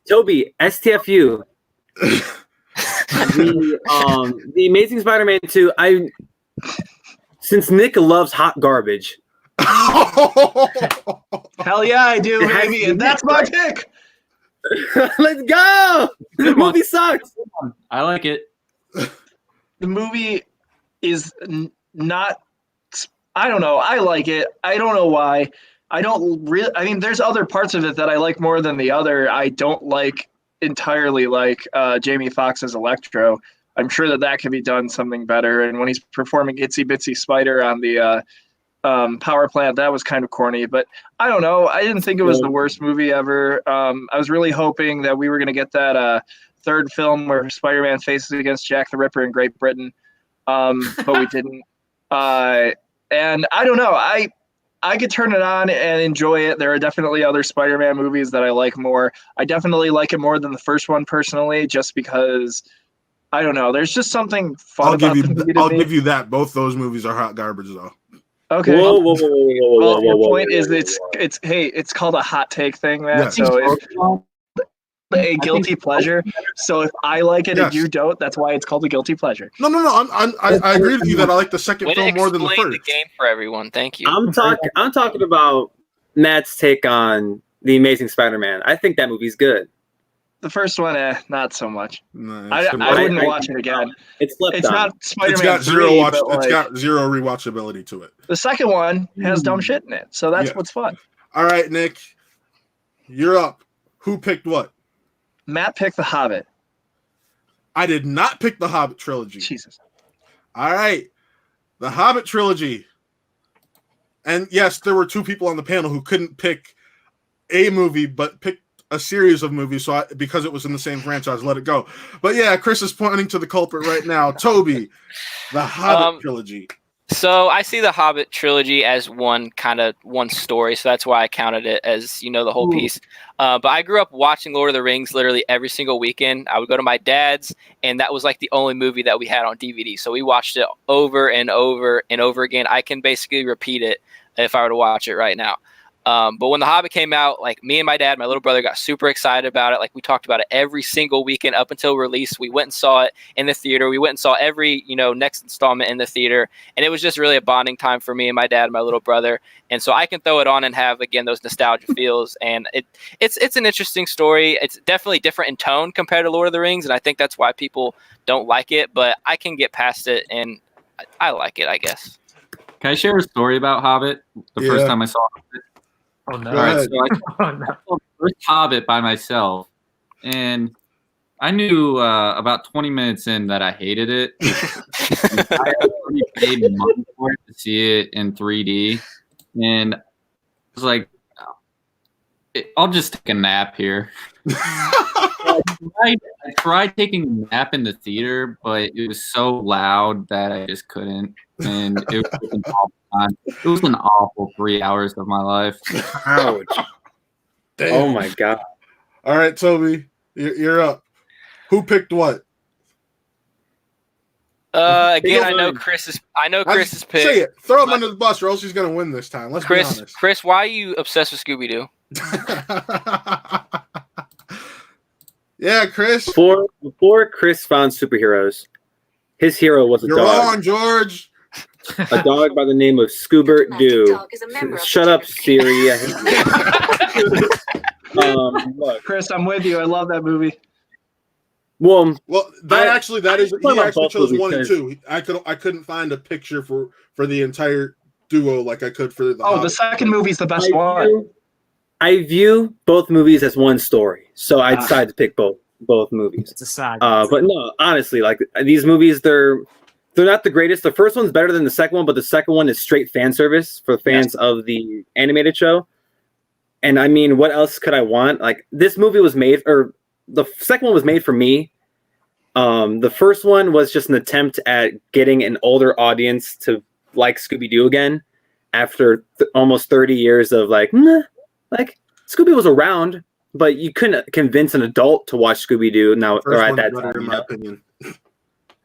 Toby, STFU. The Amazing Spider-Man 2, since Nick loves hot garbage. Hell yeah, I do, baby, and that's my pick. Let's go. The movie sucks. I like it. The movie is not. I don't know. I like it. I don't know why. I mean, there's other parts of it that I like more than the other. I don't like entirely like Jamie Foxx's Electro. I'm sure that can be done something better. And when he's performing Itsy Bitsy Spider on the power plant, that was kind of corny. But I don't know. I didn't think it was the worst movie ever. I was really hoping that we were going to get that third film where Spider-Man faces against Jack the Ripper in Great Britain, but we didn't. And I don't know. I could turn it on and enjoy it. There are definitely other Spider-Man movies that I like more. I definitely like it more than the first one personally, just because I don't know. There's just something fun about the movie. I'll give you that. Both those movies are hot garbage, though. Okay. Whoa, the point is, it's called a hot take thing, man. Yeah. So it's a guilty pleasure. So if I like it and you don't, that's why it's called a guilty pleasure. No. I agree with you that I like the second film more than the first. The game for everyone. Thank you. I'm talking about Matt's take on The Amazing Spider-Man. I think that movie's good. The first one, not so much. No, I wouldn't watch it again. It's not Spider-Man. It's got 3, it's got zero rewatchability to it. The second one has dumb shit in it, so that's what's fun. All right, Nick, you're up. Who picked what? Matt picked The Hobbit. I did not pick the Hobbit trilogy. Jesus. All right, the Hobbit trilogy. And yes, there were two people on the panel who couldn't pick a movie, but picked a series of movies, so because it was in the same franchise, let it go. But yeah, Chris is pointing to the culprit right now. Toby, the Hobbit trilogy. So I see the Hobbit trilogy as one story, so that's why I counted it as the whole piece. But I grew up watching Lord of the Rings literally every single weekend. I would go to my dad's, and that was like the only movie that we had on DVD. So we watched it over and over and over again. I can basically repeat it if I were to watch it right now. But when The Hobbit came out, like me and my dad, my little brother got super excited about it. Like we talked about it every single weekend up until release. We went and saw it in the theater. We went and saw every, next installment in the theater. And it was just really a bonding time for me and my dad and my little brother. And so I can throw it on and have, again, those nostalgia feels. And it's an interesting story. It's definitely different in tone compared to Lord of the Rings. And I think that's why people don't like it. But I can get past it, and I like it, I guess. Can I share a story about Hobbit? The first time I saw it. Oh no! All right, so I saw the first Hobbit by myself, and I knew about 20 minutes in that I hated it. I already paid money for it to see it in 3D, and I was like, I'll just take a nap here. I tried taking a nap in the theater, but it was so loud that I just couldn't, and it was an awful time. It was an awful 3 hours of my life. Ouch. Damn. Oh my god. All right, Toby, you're up. Who picked what? Again, I know Chris is picked. Say it. Throw him under the bus, or else he's gonna win this time. Let's be honest. Chris, why are you obsessed with Scooby-Doo? Yeah, Chris. Before Chris found superheroes, his hero was a You're dog. wrong, George. A dog by the name of Scoobert Doo. Shut up, Siri. Look. Chris, I'm with you. I love that movie. Well, that actually he actually chose movies 1 and 2. I couldn't find a picture for the entire duo like I could for the. Oh, the second movie's the best one. I view both movies as one story, so I decided to pick both movies. It's a side. But no, honestly, like these movies, they're not the greatest. The first one's better than the second one, but the second one is straight fan service for fans of the animated show. And I mean, what else could I want? Like this movie was made, or the second one was made for me. The first one was just an attempt at getting an older audience to like Scooby-Doo again after almost 30 years of like Scooby was around, but you couldn't convince an adult to watch Scooby-Doo now or at that time. In my opinion.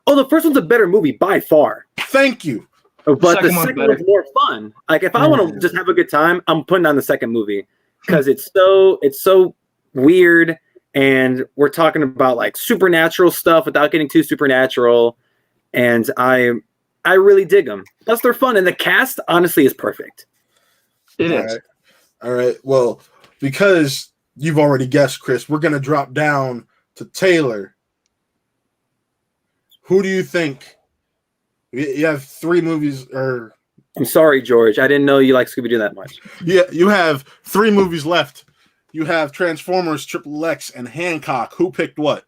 Oh, the first one's a better movie by far. Thank you. But the second one's more fun. Like if I want to just have a good time, I'm putting on the second movie because it's so weird, and we're talking about like supernatural stuff without getting too supernatural, and I really dig them. Plus, they're fun, and the cast honestly is perfect. It is. All right. Well, because you've already guessed, Chris, we're gonna drop down to Taylor. Who do you think? You have 3 movies, or I'm sorry, George. I didn't know you like Scooby-Doo that much. Yeah, you have 3 movies left. You have Transformers, Triple X, and Hancock. Who picked what?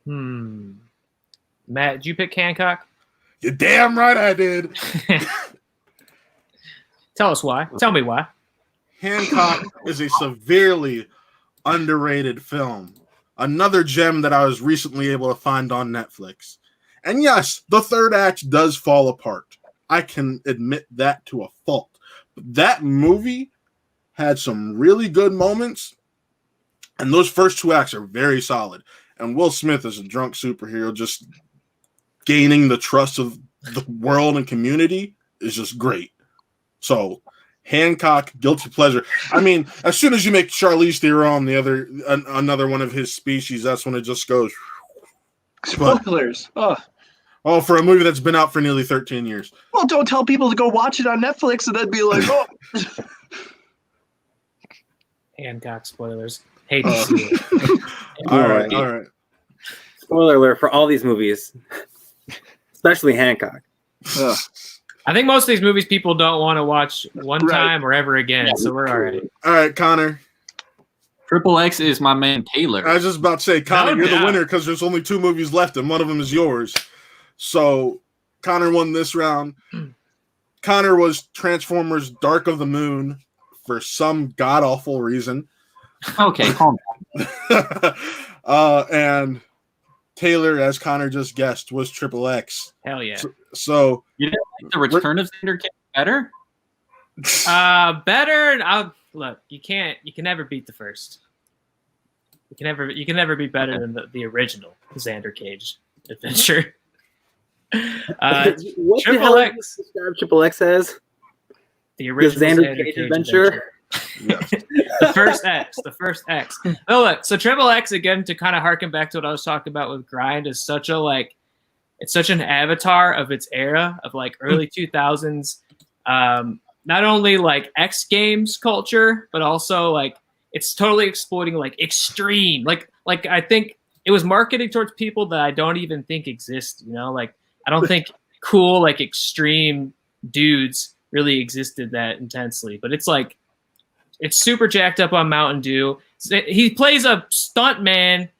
Matt, did you pick Hancock? You're damn right I did. Tell us why. Tell me why. Hancock is a severely underrated film. Another gem that I was recently able to find on Netflix. And yes, the third act does fall apart. I can admit that to a fault. But that movie had some really good moments, and those first 2 acts are very solid. And Will Smith as a drunk superhero just gaining the trust of the world and community is just great. So Hancock, guilty pleasure. I mean, as soon as you make Charlize Theron another one of his species, that's when it just goes. Spoilers. Oh, for a movie that's been out for nearly 13 years. Well, don't tell people to go watch it on Netflix and then be like, oh. Hancock spoilers. Hate to see it. All right. Spoiler alert for all these movies, especially Hancock. I think most of these movies people don't want to watch one time or ever again, so we're all right. All right, Connor. Triple X is my man Taylor. I was just about to say, Connor, you're the winner because there's only 2 movies left, and one of them is yours. So Connor won this round. Connor was Transformers Dark of the Moon for some god-awful reason. Okay, calm down. And Taylor, as Connor just guessed, was Triple X. Hell yeah. So you didn't like the Return of Xander Cage better? Better. Look, you can never beat the first. You can never be better than the original Xander Cage adventure. What the Triple hell X. do you describe Triple X as? The original Xander Cage adventure? The first X. Oh, look. So Triple X, again, to kind of harken back to what I was talking about with Grind, is such it's such an avatar of its era of like early 2000s. Not only like X Games culture, but also like it's totally exploiting like extreme. Like I think it was marketed towards people that I don't even think exist. You know, like I don't think cool like extreme dudes really existed that intensely. But it's like it's super jacked up on Mountain Dew. He plays a stunt man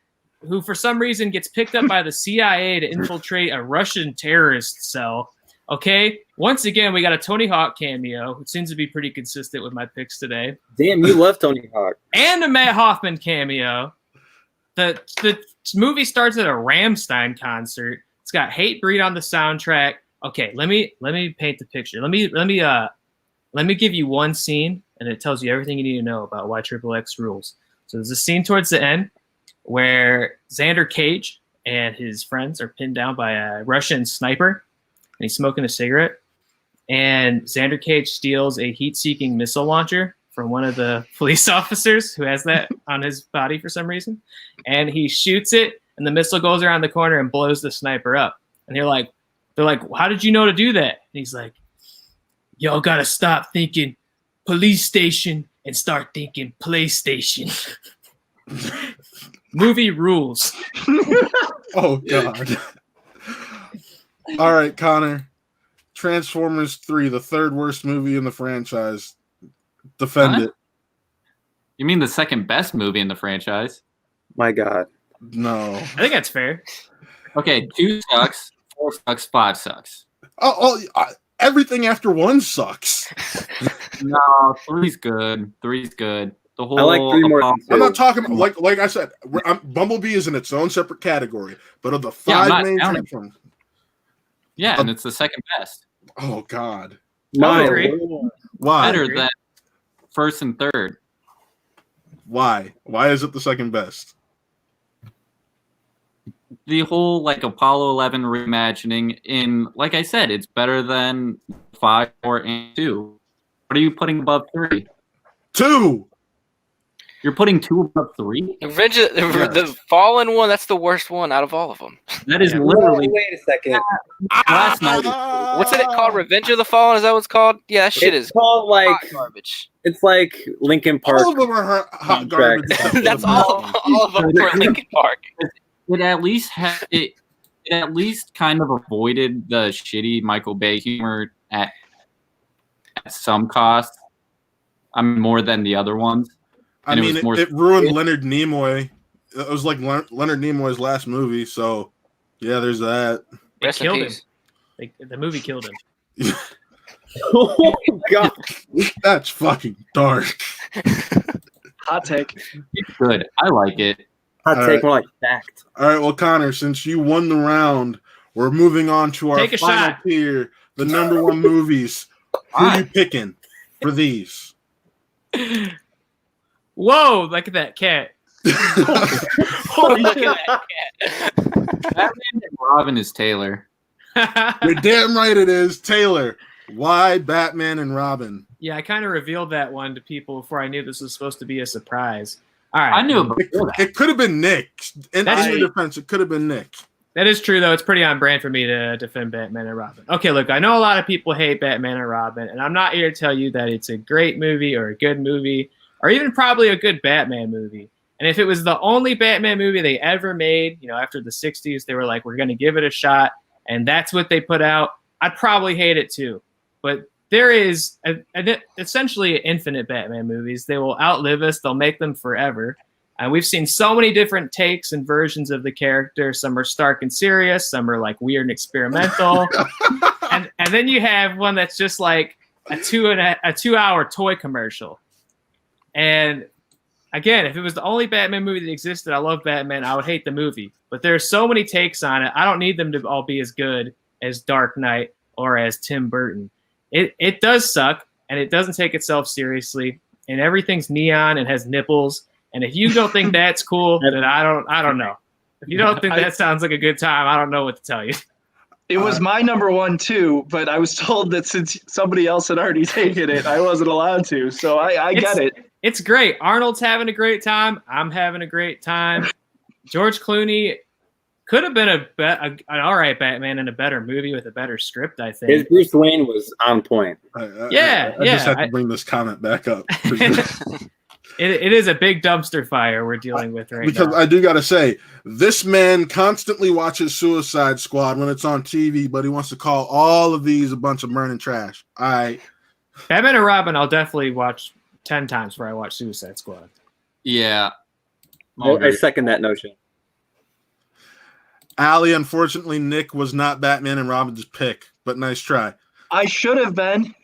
who, for some reason, gets picked up by the CIA to infiltrate a Russian terrorist cell. Okay, once again, we got a Tony Hawk cameo, which seems to be pretty consistent with my picks today. Damn, you love Tony Hawk. And a Matt Hoffman cameo. The movie starts at a Rammstein concert. It's got Hatebreed on the soundtrack. Okay, let me paint the picture. Let me give you one scene, and it tells you everything you need to know about why Triple X rules. So there's a scene towards the end where Xander Cage and his friends are pinned down by a Russian sniper. And he's smoking a cigarette, and Xander Cage steals a heat-seeking missile launcher from one of the police officers who has that on his body for some reason, and he shoots it, and the missile goes around the corner and blows the sniper up. And they're like, how did you know to do that? And he's like, y'all gotta stop thinking police station and start thinking PlayStation. Movie rules. Oh God. All right, Connor. Transformers 3, the third worst movie in the franchise. Defend it. You mean the second best movie in the franchise? My God. No. I think that's fair. Okay, 2 sucks, 4 sucks, 5 sucks. Everything after 1 sucks. No, 3's good. 3's good. The whole I like 3 more than 2. I'm not talking about, like I said, Bumblebee is in its own separate category, but of the 5 main Transformers. Yeah, and it's the second best. Oh God. Why? Better than first and third. Why? Why is it the second best? The whole like Apollo 11 reimagining in, like I said, it's better than 5, 4, and 2. What are you putting above 3? 2. You're putting 2 above 3? The Fallen one, that's the worst one out of all of them. That is literally. Wait a second. Last night. What's it called? Revenge of the Fallen? Is that what it's called? Yeah, that shit is called like garbage. It's like Linkin Park. All of them are hot garbage. That's all of them for Linkin Park. It at least it at least kind of avoided the shitty Michael Bay humor at some cost. I mean, more than the other ones. I mean, it ruined Leonard Nimoy. It was like Leonard Nimoy's last movie, so yeah, there's that. They killed him. The movie killed him. Oh God, that's fucking dark. Hot take. It's good. I like it. Hot take, more like fact. All right, well, Connor, since you won the round, we're moving on to our final tier, the number 1 movies. Who are you picking for these? Whoa, look at that cat. Look at that cat. Batman and Robin is Taylor. You're damn right it is. Taylor, why Batman and Robin? Yeah, I kind of revealed that one to people before I knew this was supposed to be a surprise. All right. I knew it could have been Nick. In your defense, it could have been Nick. That is true, though. It's pretty on brand for me to defend Batman and Robin. Okay, look, I know a lot of people hate Batman and Robin, and I'm not here to tell you that it's a great movie or a good movie or even probably a good Batman movie. And if it was the only Batman movie they ever made, after the 60s, they were like, we're going to give it a shot, and that's what they put out, I'd probably hate it too. But there is essentially infinite Batman movies. They will outlive us. They'll make them forever. And we've seen so many different takes and versions of the character. Some are stark and serious. Some are like weird and experimental. and then you have one that's just like a 2-hour toy commercial. And again, if it was the only Batman movie that existed, I love Batman, I would hate the movie. But there's so many takes on it. I don't need them to all be as good as Dark Knight or as Tim Burton. It does suck, and it doesn't take itself seriously, and everything's neon and has nipples. And if you don't think that's cool, then I don't know. If you don't think that sounds like a good time, I don't know what to tell you. It was my number one too, but I was told that since somebody else had already taken it, I wasn't allowed to. So I get it. It's great. Arnold's having a great time. I'm having a great time. George Clooney could have been an all right Batman in a better movie with a better script, I think. His Bruce Wayne was on point. I just have to bring this comment back up. It is a big dumpster fire we're dealing with right now. Because I do got to say, this man constantly watches Suicide Squad when it's on TV, but he wants to call all of these a bunch of burning trash. Batman and Robin, I'll definitely watch 10 times before I watch Suicide Squad. Yeah. I second that notion. Allie, unfortunately, Nick was not Batman and Robin's pick, but nice try. I should have been.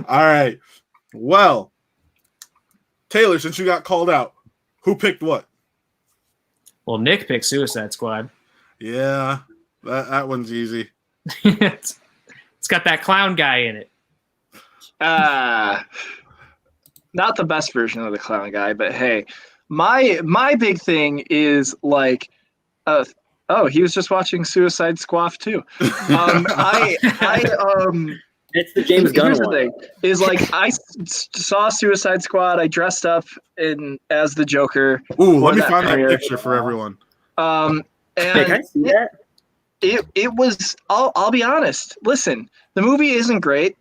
All right. Well, Taylor, since you got called out, who picked what? Well, Nick picked Suicide Squad. Yeah, that one's easy. It's got that clown guy in it. Not the best version of the clown guy, but hey, my big thing is like, he was just watching Suicide Squad too. It's the James Gunn Here's one. the thing, is like I saw Suicide Squad. I dressed up as the Joker. Ooh, let me find that picture for everyone. And Can I see that? It was. I'll be honest. Listen, the movie isn't great,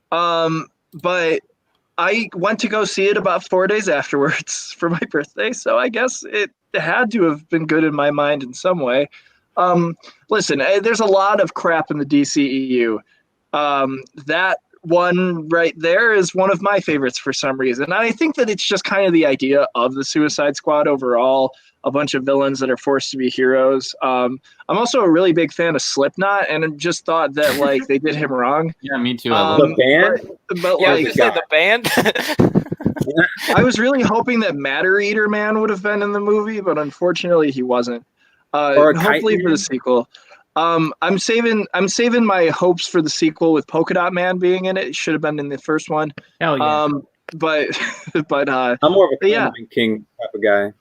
but I went to go see it about 4 days afterwards for my birthday. So I guess it had to have been good in my mind in some way. Listen, there's a lot of crap in the DCEU. That one right there is one of my favorites for some reason. And I think that it's just kind of the idea of the Suicide Squad overall, a bunch of villains that are forced to be heroes. I'm also a really big fan of Slipknot, and just thought that like they did him wrong. Yeah, me too. The band? But Yeah, like, you said the band. I was really hoping that Matter Eater Man would have been in the movie, but unfortunately he wasn't. Hopefully for the sequel. I'm saving my hopes for the sequel with Polka Dot Man being in it. It should have been in the first one. Hell yeah. But I'm more of a yeah. King type of guy.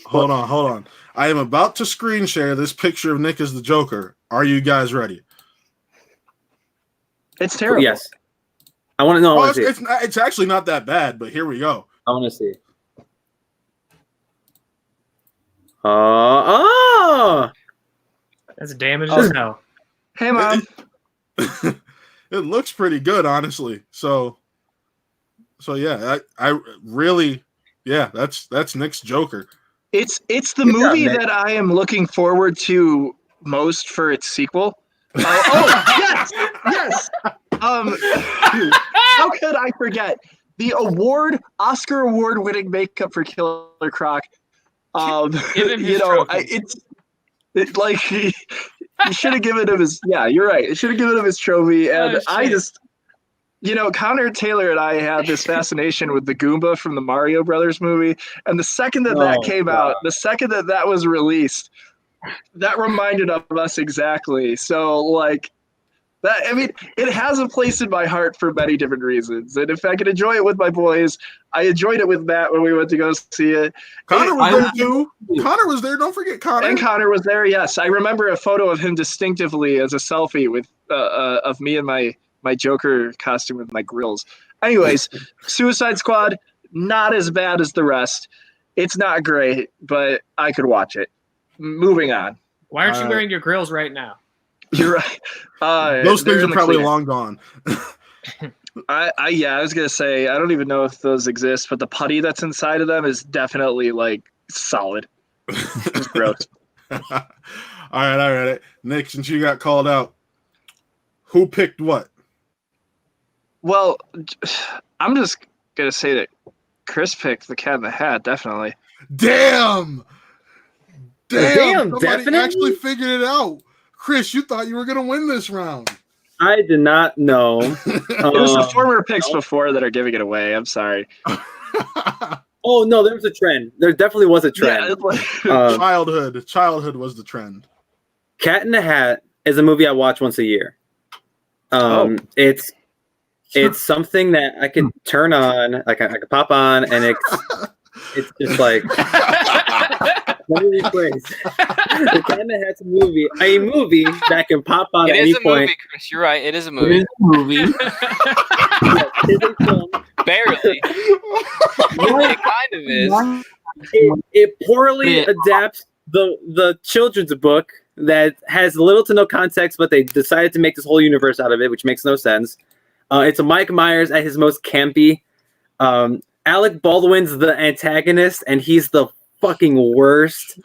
Hold on. I am about to screen share this picture of Nick as the Joker. Are you guys ready? It's terrible. Yes. I want to know. It's actually not that bad, but here we go. I want to see. That's damaged as hell. Hey, Mom. It looks pretty good, honestly. So yeah, I really, yeah, that's Nick's Joker. It's the movie that I am looking forward to most for its sequel. Yes. How could I forget the Oscar award-winning makeup for Killer Croc? Give him his trophy. You should have given him his. Yeah, you're right. It should have given him his trophy. And I just, Connor Taylor and I had this fascination with the Goomba from the Mario Brothers movie. And the second that came out, the second that was released, that reminded of us exactly. So it has a place in my heart for many different reasons. And if I could enjoy it with my boys, I enjoyed it with Matt when we went to go see it. Connor was there too. Connor was there. Don't forget Connor. And Connor was there. Yes, I remember a photo of him distinctively as a selfie with of me in my Joker costume with my grills. Anyways, Suicide Squad, not as bad as the rest. It's not great, but I could watch it. Moving on. Why aren't you wearing your grills right now? You're right. Those things are probably long gone. I was gonna say I don't even know if those exist, but the putty that's inside of them is definitely solid. It's gross. All right. Nick, since you got called out, who picked what? Well, I'm just gonna say that Chris picked the Cat in the Hat, definitely. Damn, somebody definitely actually figured it out. Chris, you thought you were going to win this round. I did not know. It was the former picks before that are giving it away. I'm sorry. Oh no, there was a trend. There definitely was a trend. Yeah, Childhood was the trend. Cat in the Hat is a movie I watch once a year. It's something that I can turn on, like I can pop on, and it's just like. Let me rephrase. The Cat in the Hat's a movie that can pop on at any point. It is a movie, Chris. You're right. It is a It movie. is a movie. It is a film. Barely. It kind of is. It poorly adapts the children's book that has little to no context, but they decided to make this whole universe out of it, which makes no sense. It's a Mike Myers at his most campy. Alec Baldwin's the antagonist, and he's the fucking worst.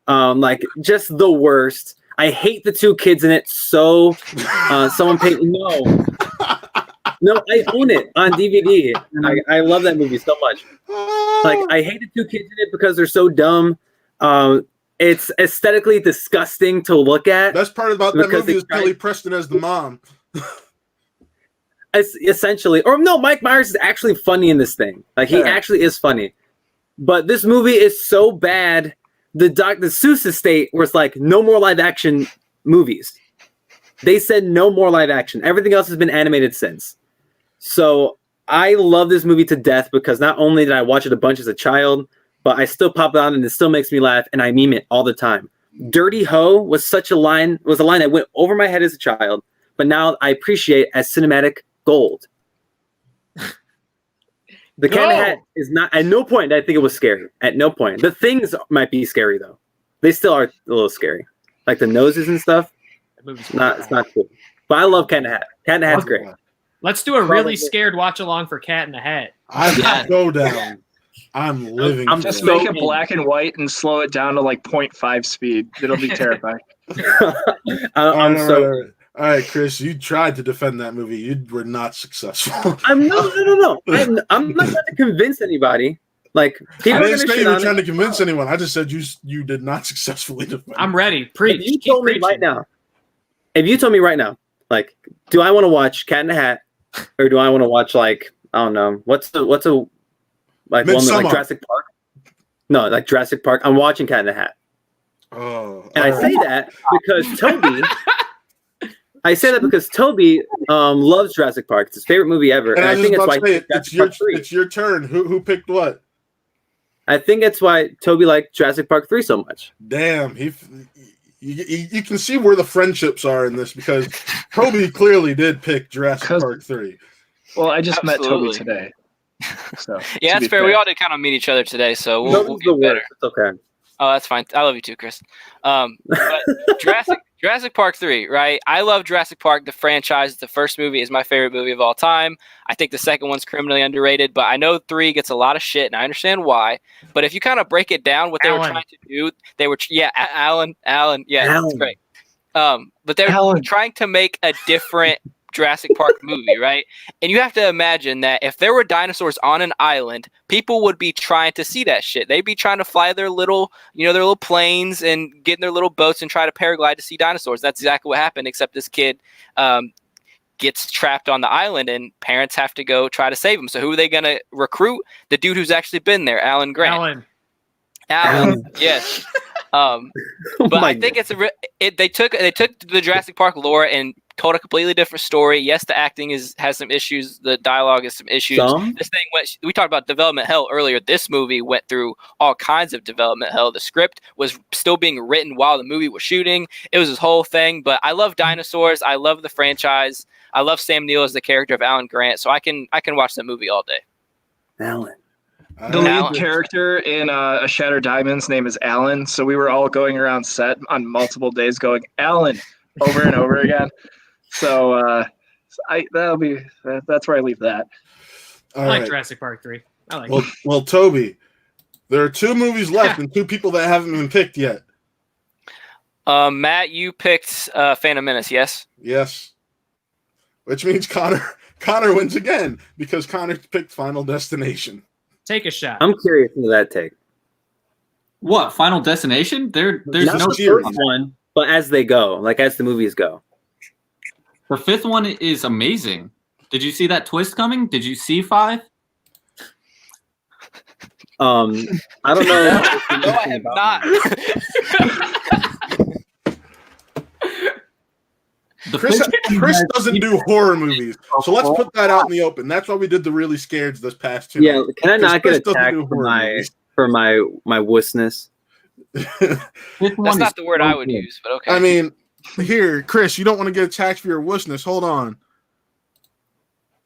Like just the worst. I hate the two kids in it. So someone paid No, I own it on DVD. I love that movie so much. Like I hate the two kids in it because they're so dumb. It's aesthetically disgusting to look at. Best part about that movie is Kelly Preston as the mom. Essentially, or no, Mike Myers is actually funny in this thing. Like he actually is funny. But this movie is so bad. The Seuss estate was like, no more live action movies. They said no more live action. Everything else has been animated since. So I love this movie to death because not only did I watch it a bunch as a child, but I still pop it on and it still makes me laugh, and I meme it all the time. Dirty Ho was a line that went over my head as a child, but now I appreciate as cinematic gold. The Cat in the Hat is not. At no point did I think it was scary. At no point. The things might be scary though. They still are a little scary, like the noses and stuff. It's not cool. But I love Cat in the Hat. Cat in the Hat's great. Let's do a really scared watch along for Cat in the Hat. I'm so down. I'm living. I'm just make it black and white and slow it down to like 0.5 speed. It'll be terrifying. I'm so. All right, Chris, you tried to defend that movie. You were not successful. No. I'm not trying to convince anybody. Like I didn't say you were trying to convince anyone. I just said you did not successfully defend. I'm ready. Preach. If you told me right now, like, do I want to watch Cat in the Hat, or do I want to watch like I don't know what's a like one like Jurassic Park? No, like Jurassic Park. I'm watching Cat in the Hat. Oh, and I say that because Toby. I say that because Toby loves Jurassic Park. It's his favorite movie ever. And I think it's why it's your turn. Who picked what? I think it's why Toby liked Jurassic Park 3 so much. Damn, you can see where the friendships are in this because Toby clearly did pick Jurassic Park 3. Well, I just met Toby today. So yeah, that's fair. We all did kind of meet each other today, so we'll get better. It's okay. Oh, that's fine. I love you too, Chris. But Jurassic Park 3, right? I love Jurassic Park, the franchise. The first movie is my favorite movie of all time. I think the second one's criminally underrated, but I know 3 gets a lot of shit, and I understand why. But if you kind of break it down, what they were trying to do, Alan, that's great. But they were trying to make a different Jurassic Park movie, right? And you have to imagine that if there were dinosaurs on an island, people would be trying to see that shit. They'd be trying to fly their little planes and get in their little boats and try to paraglide to see dinosaurs. That's exactly what happened, except this kid gets trapped on the island and parents have to go try to save him. So who are they going to recruit? The dude who's actually been there, Alan Grant. Alan. Yes. But I think they took the Jurassic Park lore and told a completely different story. Yes, the acting has some issues. The dialogue has some issues. This thing we talked about development hell earlier. This movie went through all kinds of development hell. The script was still being written while the movie was shooting. It was this whole thing. But I love dinosaurs. I love the franchise. I love Sam Neill as the character of Alan Grant. So I can watch that movie all day. Alan. The lead character in A Shattered Diamond's name is Alan, so we were all going around set on multiple days going, Alan, over and over again. So that's where I leave that. I like Jurassic Park 3. I like it. Well, Toby, there are 2 movies left and 2 people that haven't been picked yet. Matt, you picked Phantom Menace, yes? Yes. Which means Connor wins again because Connor picked Final Destination. Take a shot. I'm curious into that take. What, Final Destination? There's not no the first one, but as they go, like as the movies go. The 5th one is amazing. Did you see that twist coming? Did you see 5? I don't know. No, I have not. Chris doesn't do horror movies, so let's put that out in the open. That's why we did the really scared this past 2 Yeah, nights. can I not Chris get doesn't attacked do for horror movies. my wussness? That's not the word I would use, but okay. I mean, here, Chris, you don't want to get attacked for your wussness. Hold on.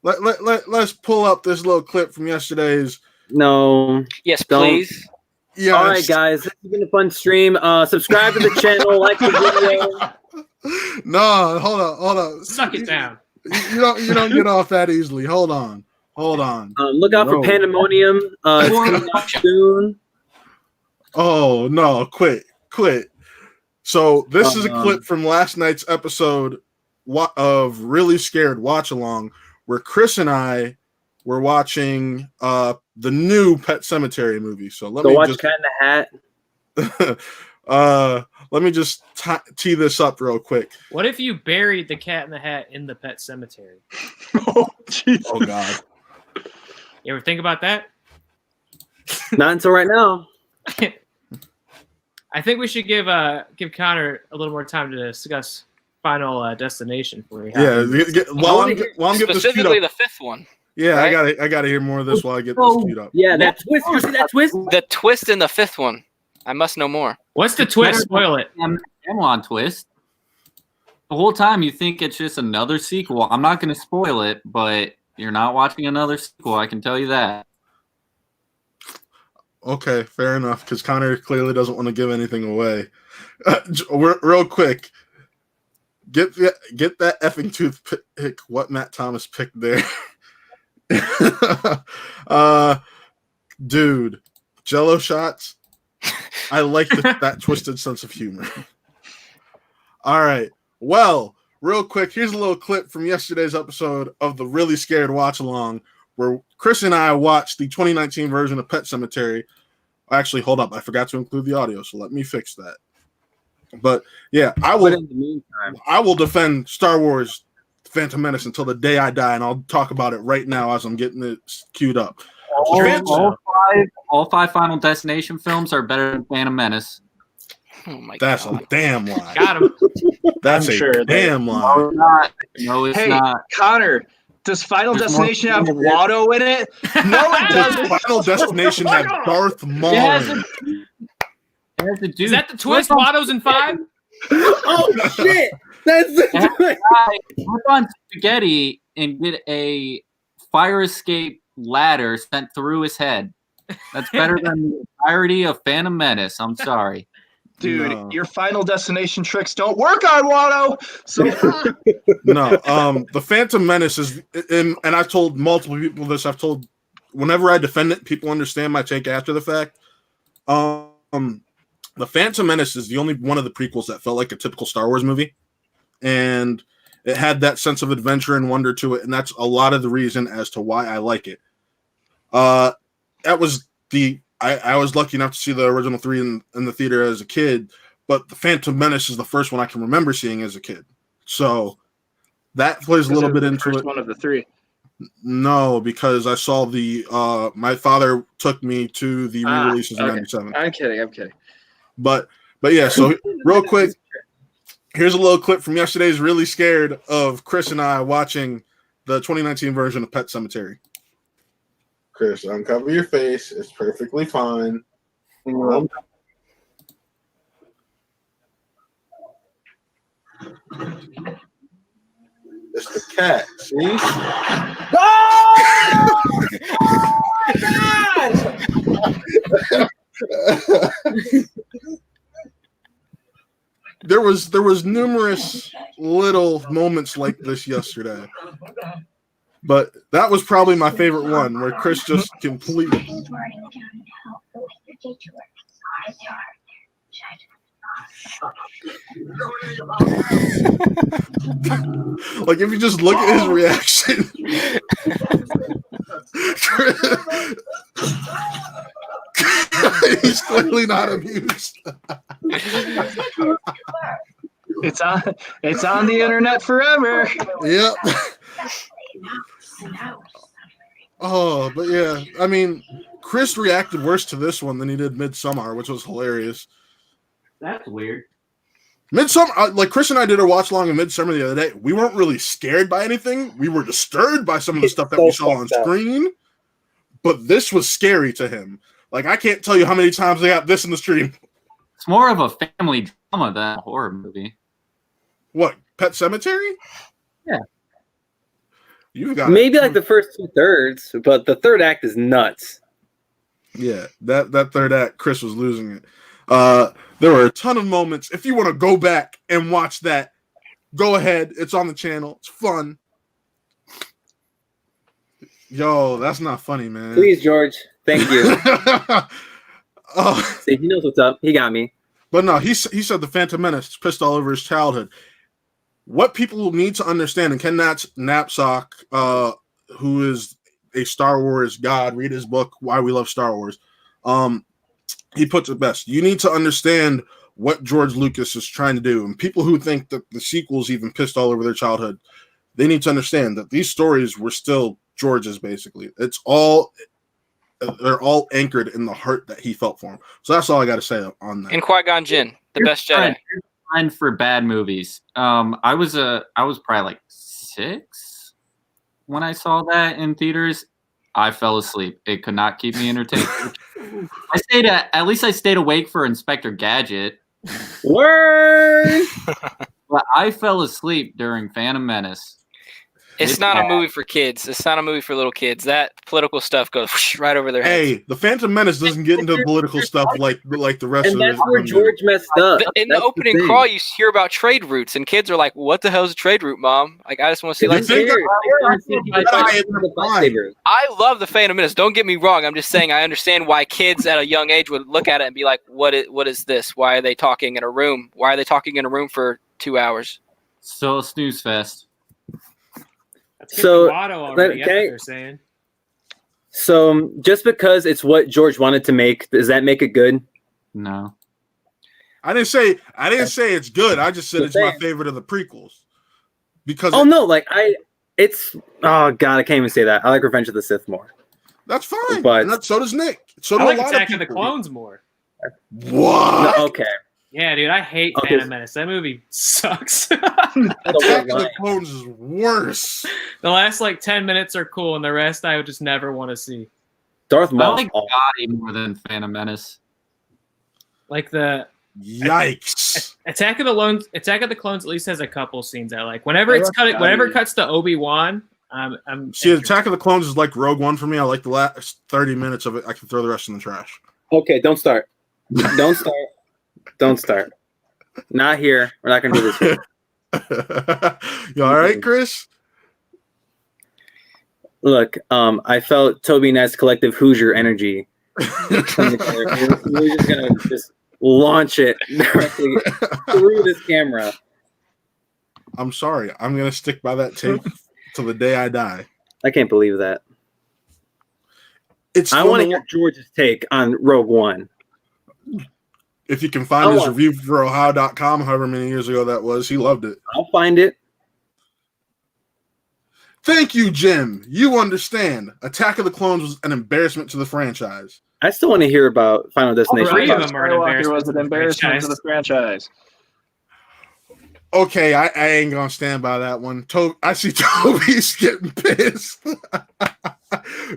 Let's pull up this little clip from yesterday's. No. Yes, don't. please. Yes. All right, guys, this has been a fun stream. Subscribe to the channel, like the video. No, hold on. Suck it down. You don't get off that easily. Hold on. Look out for Pandemonium. It's coming out soon. Oh no! Quit. So this is a clip from last night's episode of Really Scared Watch Along, where Chris and I were watching the new Pet Sematary movie. So let me watch Cat in the Hat. Let me just tee this up real quick. What if you buried the Cat in the Hat in the Pet Cemetery? Oh God! You ever think about that? Not until right now. I think we should give Connor a little more time to discuss Final Destination for you. Yeah, while I'm getting this specifically the fifth one. Yeah, right? I gotta hear more of this while I get this queued up. Yeah, that twist. You see that twist? The twist in the fifth one. I must know more. What's the twist? Spoil it. Pandemonium twist. The whole time you think it's just another sequel. I'm not going to spoil it, but you're not watching another sequel. I can tell you that. Okay, fair enough. Because Connor clearly doesn't want to give anything away. Real quick, get that effing toothpick. What Matt Thomas picked there, dude. Jello shots. I like that twisted sense of humor. All right. Well, real quick, here's a little clip from yesterday's episode of the Really Scared Watch Along, where Chris and I watched the 2019 version of Pet Sematary. Actually, hold up. I forgot to include the audio, so let me fix that. But yeah, I will defend Star Wars Phantom Menace until the day I die, and I'll talk about it right now as I'm getting it queued up. All five Final Destination films are better than Phantom Menace. Oh my That's God. a damn lie. Got him. That's a damn lie. No, it's Hey, not. Connor, does Final There's Destination more- have Watto in it? No, it Does doesn't. Final Destination have Darth Maul? Is that the twist? Watto's in 5? Oh shit! That's the twist. Flip on spaghetti and get a fire escape ladder sent through his head. That's better than the entirety of Phantom Menace. I'm sorry. Dude, No. your Final Destination tricks don't work on Watto. So No, the Phantom Menace is, and I've told multiple people this. I've told whenever I defend it, people understand my take after the fact. The Phantom Menace is the only one of the prequels that felt like a typical Star Wars movie, and it had that sense of adventure and wonder to it, and that's a lot of the reason as to why I like it. That was I was lucky enough to see the original 3 in the theater as a kid, but the Phantom Menace is the first one I can remember seeing as a kid. So that plays a little bit into it. One of the 3. No, because I saw my father took me to the re-releases in okay. '97. I'm kidding. But yeah, so real quick, here's a little clip from yesterday's Really Scared of Chris and I watching the 2019 version of Pet Sematary. Chris, uncover your face. It's perfectly fine. It's the cat. See? There was numerous little moments like this yesterday, but that was probably my favorite one, where Chris just completely. Like, if you just look at his reaction. He's clearly not amused. It's on the internet forever. Yep. Oh, but yeah, I mean, Chris reacted worse to this one than he did Midsommar, which was hilarious. That's weird. Midsommar, like Chris and I did a watch along in Midsommar the other day. We weren't really scared by anything. We were disturbed by some of the stuff that we saw on screen. But this was scary to him. Like, I can't tell you how many times they got this in the stream. It's more of a family drama than a horror movie. What, Pet Sematary? Yeah. You've got maybe like the first 2/3, but the third act is nuts. Yeah, that third act, Chris was losing it. There were a ton of moments. If you want to go back and watch that, go ahead. It's on the channel. It's fun. Yo, that's not funny, man. Please, George. Thank you. See, he knows what's up. He got me. But no, he said the Phantom Menace pissed all over his childhood. What people need to understand, and Ken Knapsack, who is a Star Wars god, read his book, Why We Love Star Wars. He puts it best. You need to understand what George Lucas is trying to do. And people who think that the sequels even pissed all over their childhood, they need to understand that these stories were still George's, basically. They're all anchored in the heart that he felt for him. So that's all I got to say on that. And Qui-Gon Jinn, the best Jedi. Fine for bad movies. I was probably like 6 when I saw that in theaters. I fell asleep. It could not keep me entertained. At least I stayed awake for Inspector Gadget. Word. But I fell asleep during Phantom Menace. It's not a movie for kids. It's not a movie for little kids. That political stuff goes right over their heads. Hey, the Phantom Menace doesn't get into political stuff like the rest of And that's where George messed up. In the opening crawl, you hear about trade routes, and kids are like, "What the hell is a trade route, Mom?" Like, I just want to see like. I love the Phantom Menace. Don't get me wrong. I'm just saying I understand why kids at a young age would look at it and be like, "What is this? Why are they talking in a room? Why are they talking in a room for 2 hours?" So snooze fest. So, they're saying. So just because it's what George wanted to make, does that make it good? No. I didn't say it's good. I just said it's my favorite of the prequels. Because oh god, I can't even say that. I like Revenge of the Sith more. That's fine. But so does Nick. So do I like a lot Attack of of the Clones more. What? No, okay. Yeah, dude, I hate Phantom Menace. That movie sucks. Attack of the Clones is worse. The last 10 minutes are cool, and the rest I would just never want to see. Darth Maul. I like Gotti more than Phantom Menace. Like the yikes. Attack of the Clones at least has a couple scenes I like. Whenever it cuts to Obi-Wan, I'm see, Attack of the Clones is like Rogue One for me. I like the last 30 minutes of it. I can throw the rest in the trash. Okay, don't start. Don't start. Don't start. Not here. We're not gonna do this here. You all right, Chris? Look, I felt Toby Ness collective Hoosier energy. We're just gonna launch it directly through this camera. I'm sorry. I'm gonna stick by that tape till the day I die. I can't believe that. I want to hear George's take on Rogue One. If you can find his review for Ohio.com, however many years ago that was, he loved it. I'll find it. Thank you, Jim. You understand. Attack of the Clones was an embarrassment to the franchise. I still want to hear about Final Destination. All 3 of them was an embarrassment to the franchise. Okay, I ain't gonna stand by that one. I see Toby's getting pissed.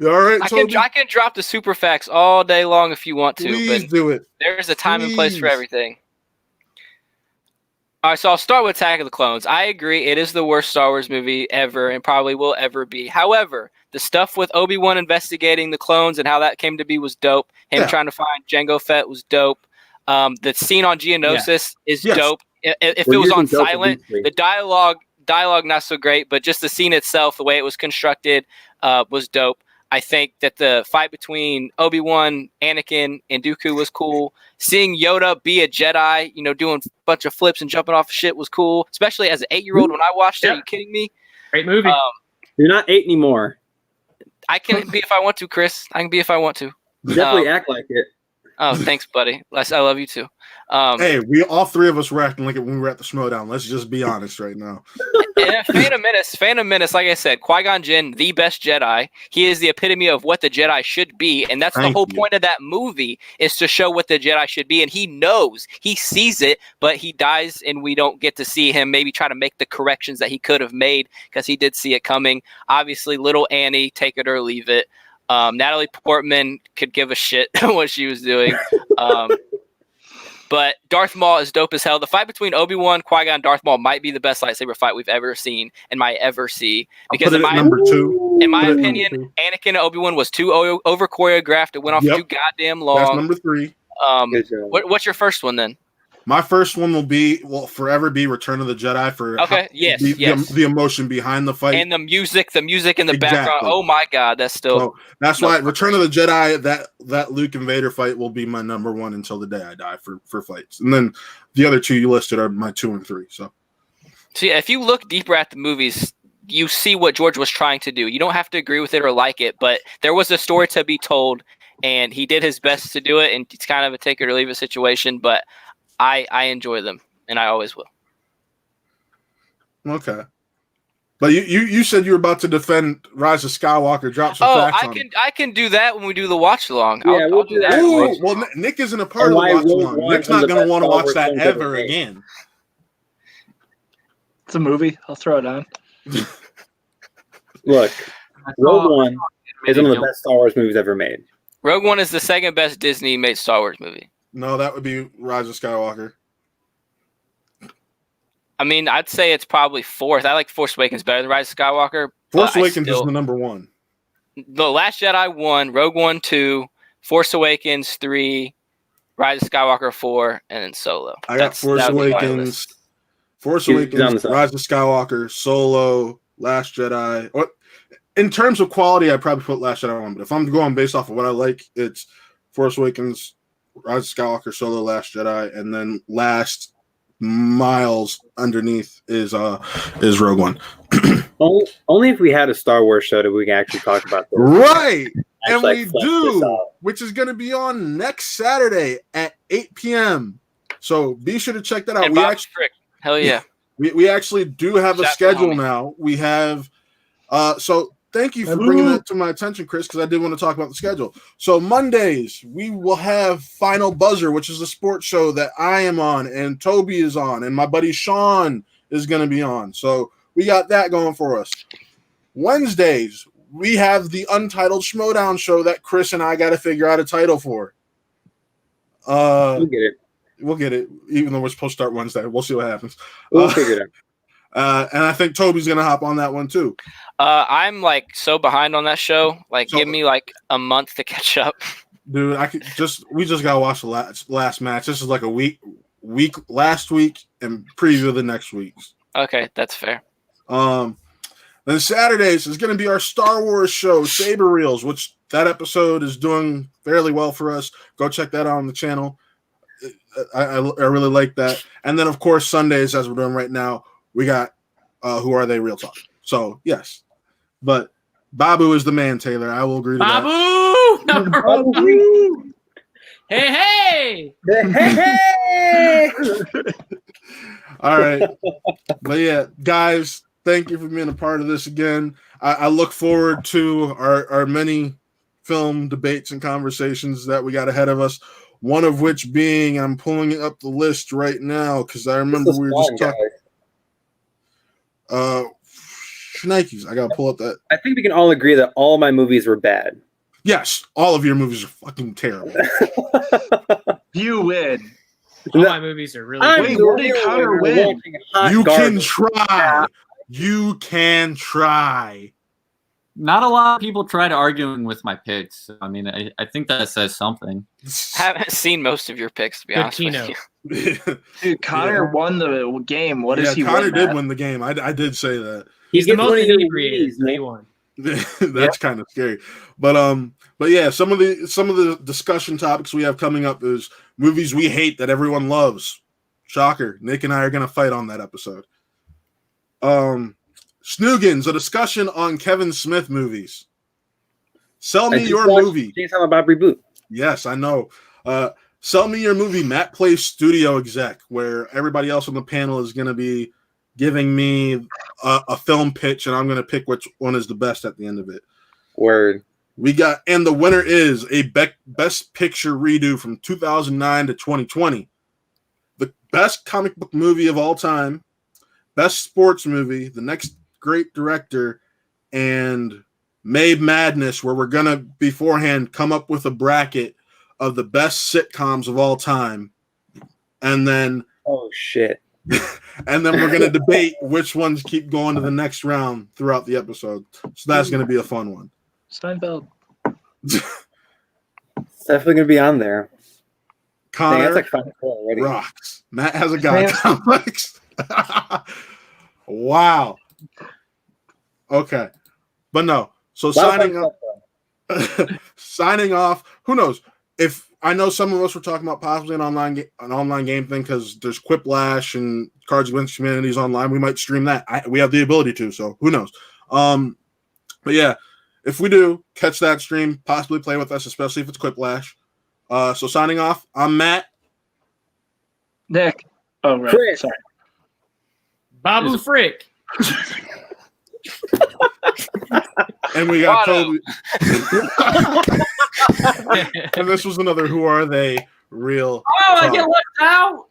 You all right, Toby? I can drop the super facts all day long if you want to. Please but do it. There's a time and place for everything. All right, so I'll start with Attack of the Clones. I agree, it is the worst Star Wars movie ever and probably will ever be. However, the stuff with Obi-Wan investigating the clones and how that came to be was dope. Him trying to find Jango Fett was dope. The scene on Geonosis is dope. If it was on silent, the dialogue not so great, but just the scene itself, the way it was constructed, was dope. I think that the fight between Obi-Wan, Anakin, and Dooku was cool. Seeing Yoda be a Jedi, doing a bunch of flips and jumping off shit was cool, especially as an 8-year-old when I watched it. Are you kidding me? Great movie. You're not 8 anymore. I can be if I want to, Chris. I can be if I want to. Definitely act like it. Oh, thanks, buddy. I love you too. Hey, all 3 of us were acting like it when we were at the Schmodown. Let's just be honest right now. And Phantom Menace, like I said, Qui-Gon Jinn, the best Jedi. He is the epitome of what the Jedi should be, and that's the whole point of that movie, is to show what the Jedi should be. And he knows, he sees it, but he dies, and we don't get to see him maybe try to make the corrections that he could have made, because he did see it coming. Obviously, little Annie, take it or leave it. Natalie Portman could give a shit what she was doing. But Darth Maul is dope as hell. The fight between Obi-Wan, Qui-Gon, and Darth Maul might be the best lightsaber fight we've ever seen and might ever see. Because in my opinion, Anakin and Obi-Wan was too over choreographed. It went off too goddamn long. That's number 3. What's your first one then? My first one will forever be Return of the Jedi for the emotion behind the fight and the music in the background. Oh my god, that's still. So that's why Return of the Jedi, that Luke and Vader fight will be my number 1 until the day I die for fights, and then the other 2 you listed are my 2 and 3. So yeah, if you look deeper at the movies, you see what George was trying to do. You don't have to agree with it or like it, but there was a story to be told, and he did his best to do it. And it's kind of a take it or leave it situation, but I enjoy them, and I always will. Okay. But you said you were about to defend Rise of Skywalker. Drop some facts on it. I can do that when we do the watch along. Yeah, we'll do that. Well, Nick isn't a part of the watch along. Nick's not going to want to watch that ever again. It's a movie. I'll throw it on. Look, Rogue One is one of the best Star Wars movies ever made. Rogue One is the second best Disney-made Star Wars movie. No, that would be Rise of Skywalker. I mean, I'd say it's probably 4th. I like Force Awakens better than Rise of Skywalker. Force Awakens is the number 1. The Last Jedi 1, Rogue One 2, Force Awakens 3, Rise of Skywalker 4, and then Solo. I got Force Awakens, Rise of Skywalker, Solo, Last Jedi. In terms of quality, I'd probably put Last Jedi 1. But if I'm going based off of what I like, it's Force Awakens, Rise of Skywalker, Solo, Last Jedi, and then last miles underneath is Rogue One. Only if we had a Star Wars show that we can actually talk about this. Right, and we do, which is going to be on next Saturday at 8 p.m. So be sure to check that out. And Bob Strick. Hell yeah. We actually do have a schedule now. We have so thank you for bringing that to my attention, Chris, because I did want to talk about the schedule. So Mondays, we will have Final Buzzer, which is a sports show that I am on, and Toby is on, and my buddy Sean is going to be on. So we got that going for us. Wednesdays, we have the Untitled Schmodown show that Chris and I got to figure out a title for. We'll get it. We'll get it, even though we're supposed to start Wednesday. We'll see what happens. We'll figure it out. And I think Toby's going to hop on that one too. I'm like so behind on that show. Like, give me like a month to catch up. Dude, we just got to watch the last match. This is like a week last week and preview the next week's. Okay, that's fair. Then Saturdays is going to be our Star Wars show, Saber Reels, which that episode is doing fairly well for us. Go check that out on the channel. I really like that. And then, of course, Sundays, as we're doing right now, we got Who Are They? Real Talk. So, yes. But Babu is the man, Taylor. I will agree to that. Babu! Hey! All right. But, yeah, guys, thank you for being a part of this again. I look forward to our many film debates and conversations that we got ahead of us. One of which being, I'm pulling up the list right now because I remember we were just talking. Schnikes, I gotta pull up that. I think we can all agree that all my movies were bad. Yes, all of your movies are fucking terrible. You win. All my movies are really good. Wait, where did Connor win? You can try. You can try. Not a lot of people try to arguing with my picks. I mean, I think that says something. Haven't seen most of your picks, to be honest with you. Dude, Connor won the game. What is he? Connor did win the game. I did say that. He's the most inebriated. He won. That's kind of scary. But yeah, some of the discussion topics we have coming up is movies we hate that everyone loves. Shocker. Nick and I are gonna fight on that episode. Snoogans, a discussion on Kevin Smith movies. Sell me your movie. Talking about reboot. Yes, I know. Sell me your movie, Matt Plays Studio Exec, where everybody else on the panel is going to be giving me a film pitch, and I'm going to pick which one is the best at the end of it. Word. We got, and the winner is a Best Picture redo from 2009 to 2020. The best comic book movie of all time, best sports movie, the next great director, and Made Madness, where we're going to beforehand come up with a bracket of the best sitcoms of all time. And then, oh shit. And then we're going to debate which ones keep going to the next round throughout the episode. So that's going to be a fun one. Steinfeld. It's definitely going to be on there. Connor, dang, that's like 5 already. rocks. Matt has a God complex. Wow. Okay. But no. So signing off. Who knows? If I know some of us were talking about possibly an online game thing because there's Quiplash and Cards Against Humanity's online. We might stream that. We have the ability to. So who knows? But yeah, if we do catch that stream, possibly play with us, especially if it's Quiplash. So signing off. I'm Matt. Nick. Oh right. Chris. Sorry. Babu Frick. And we got Toby. And this was another Who Are They real Oh, I get left out.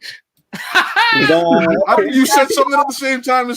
You said something at the same time as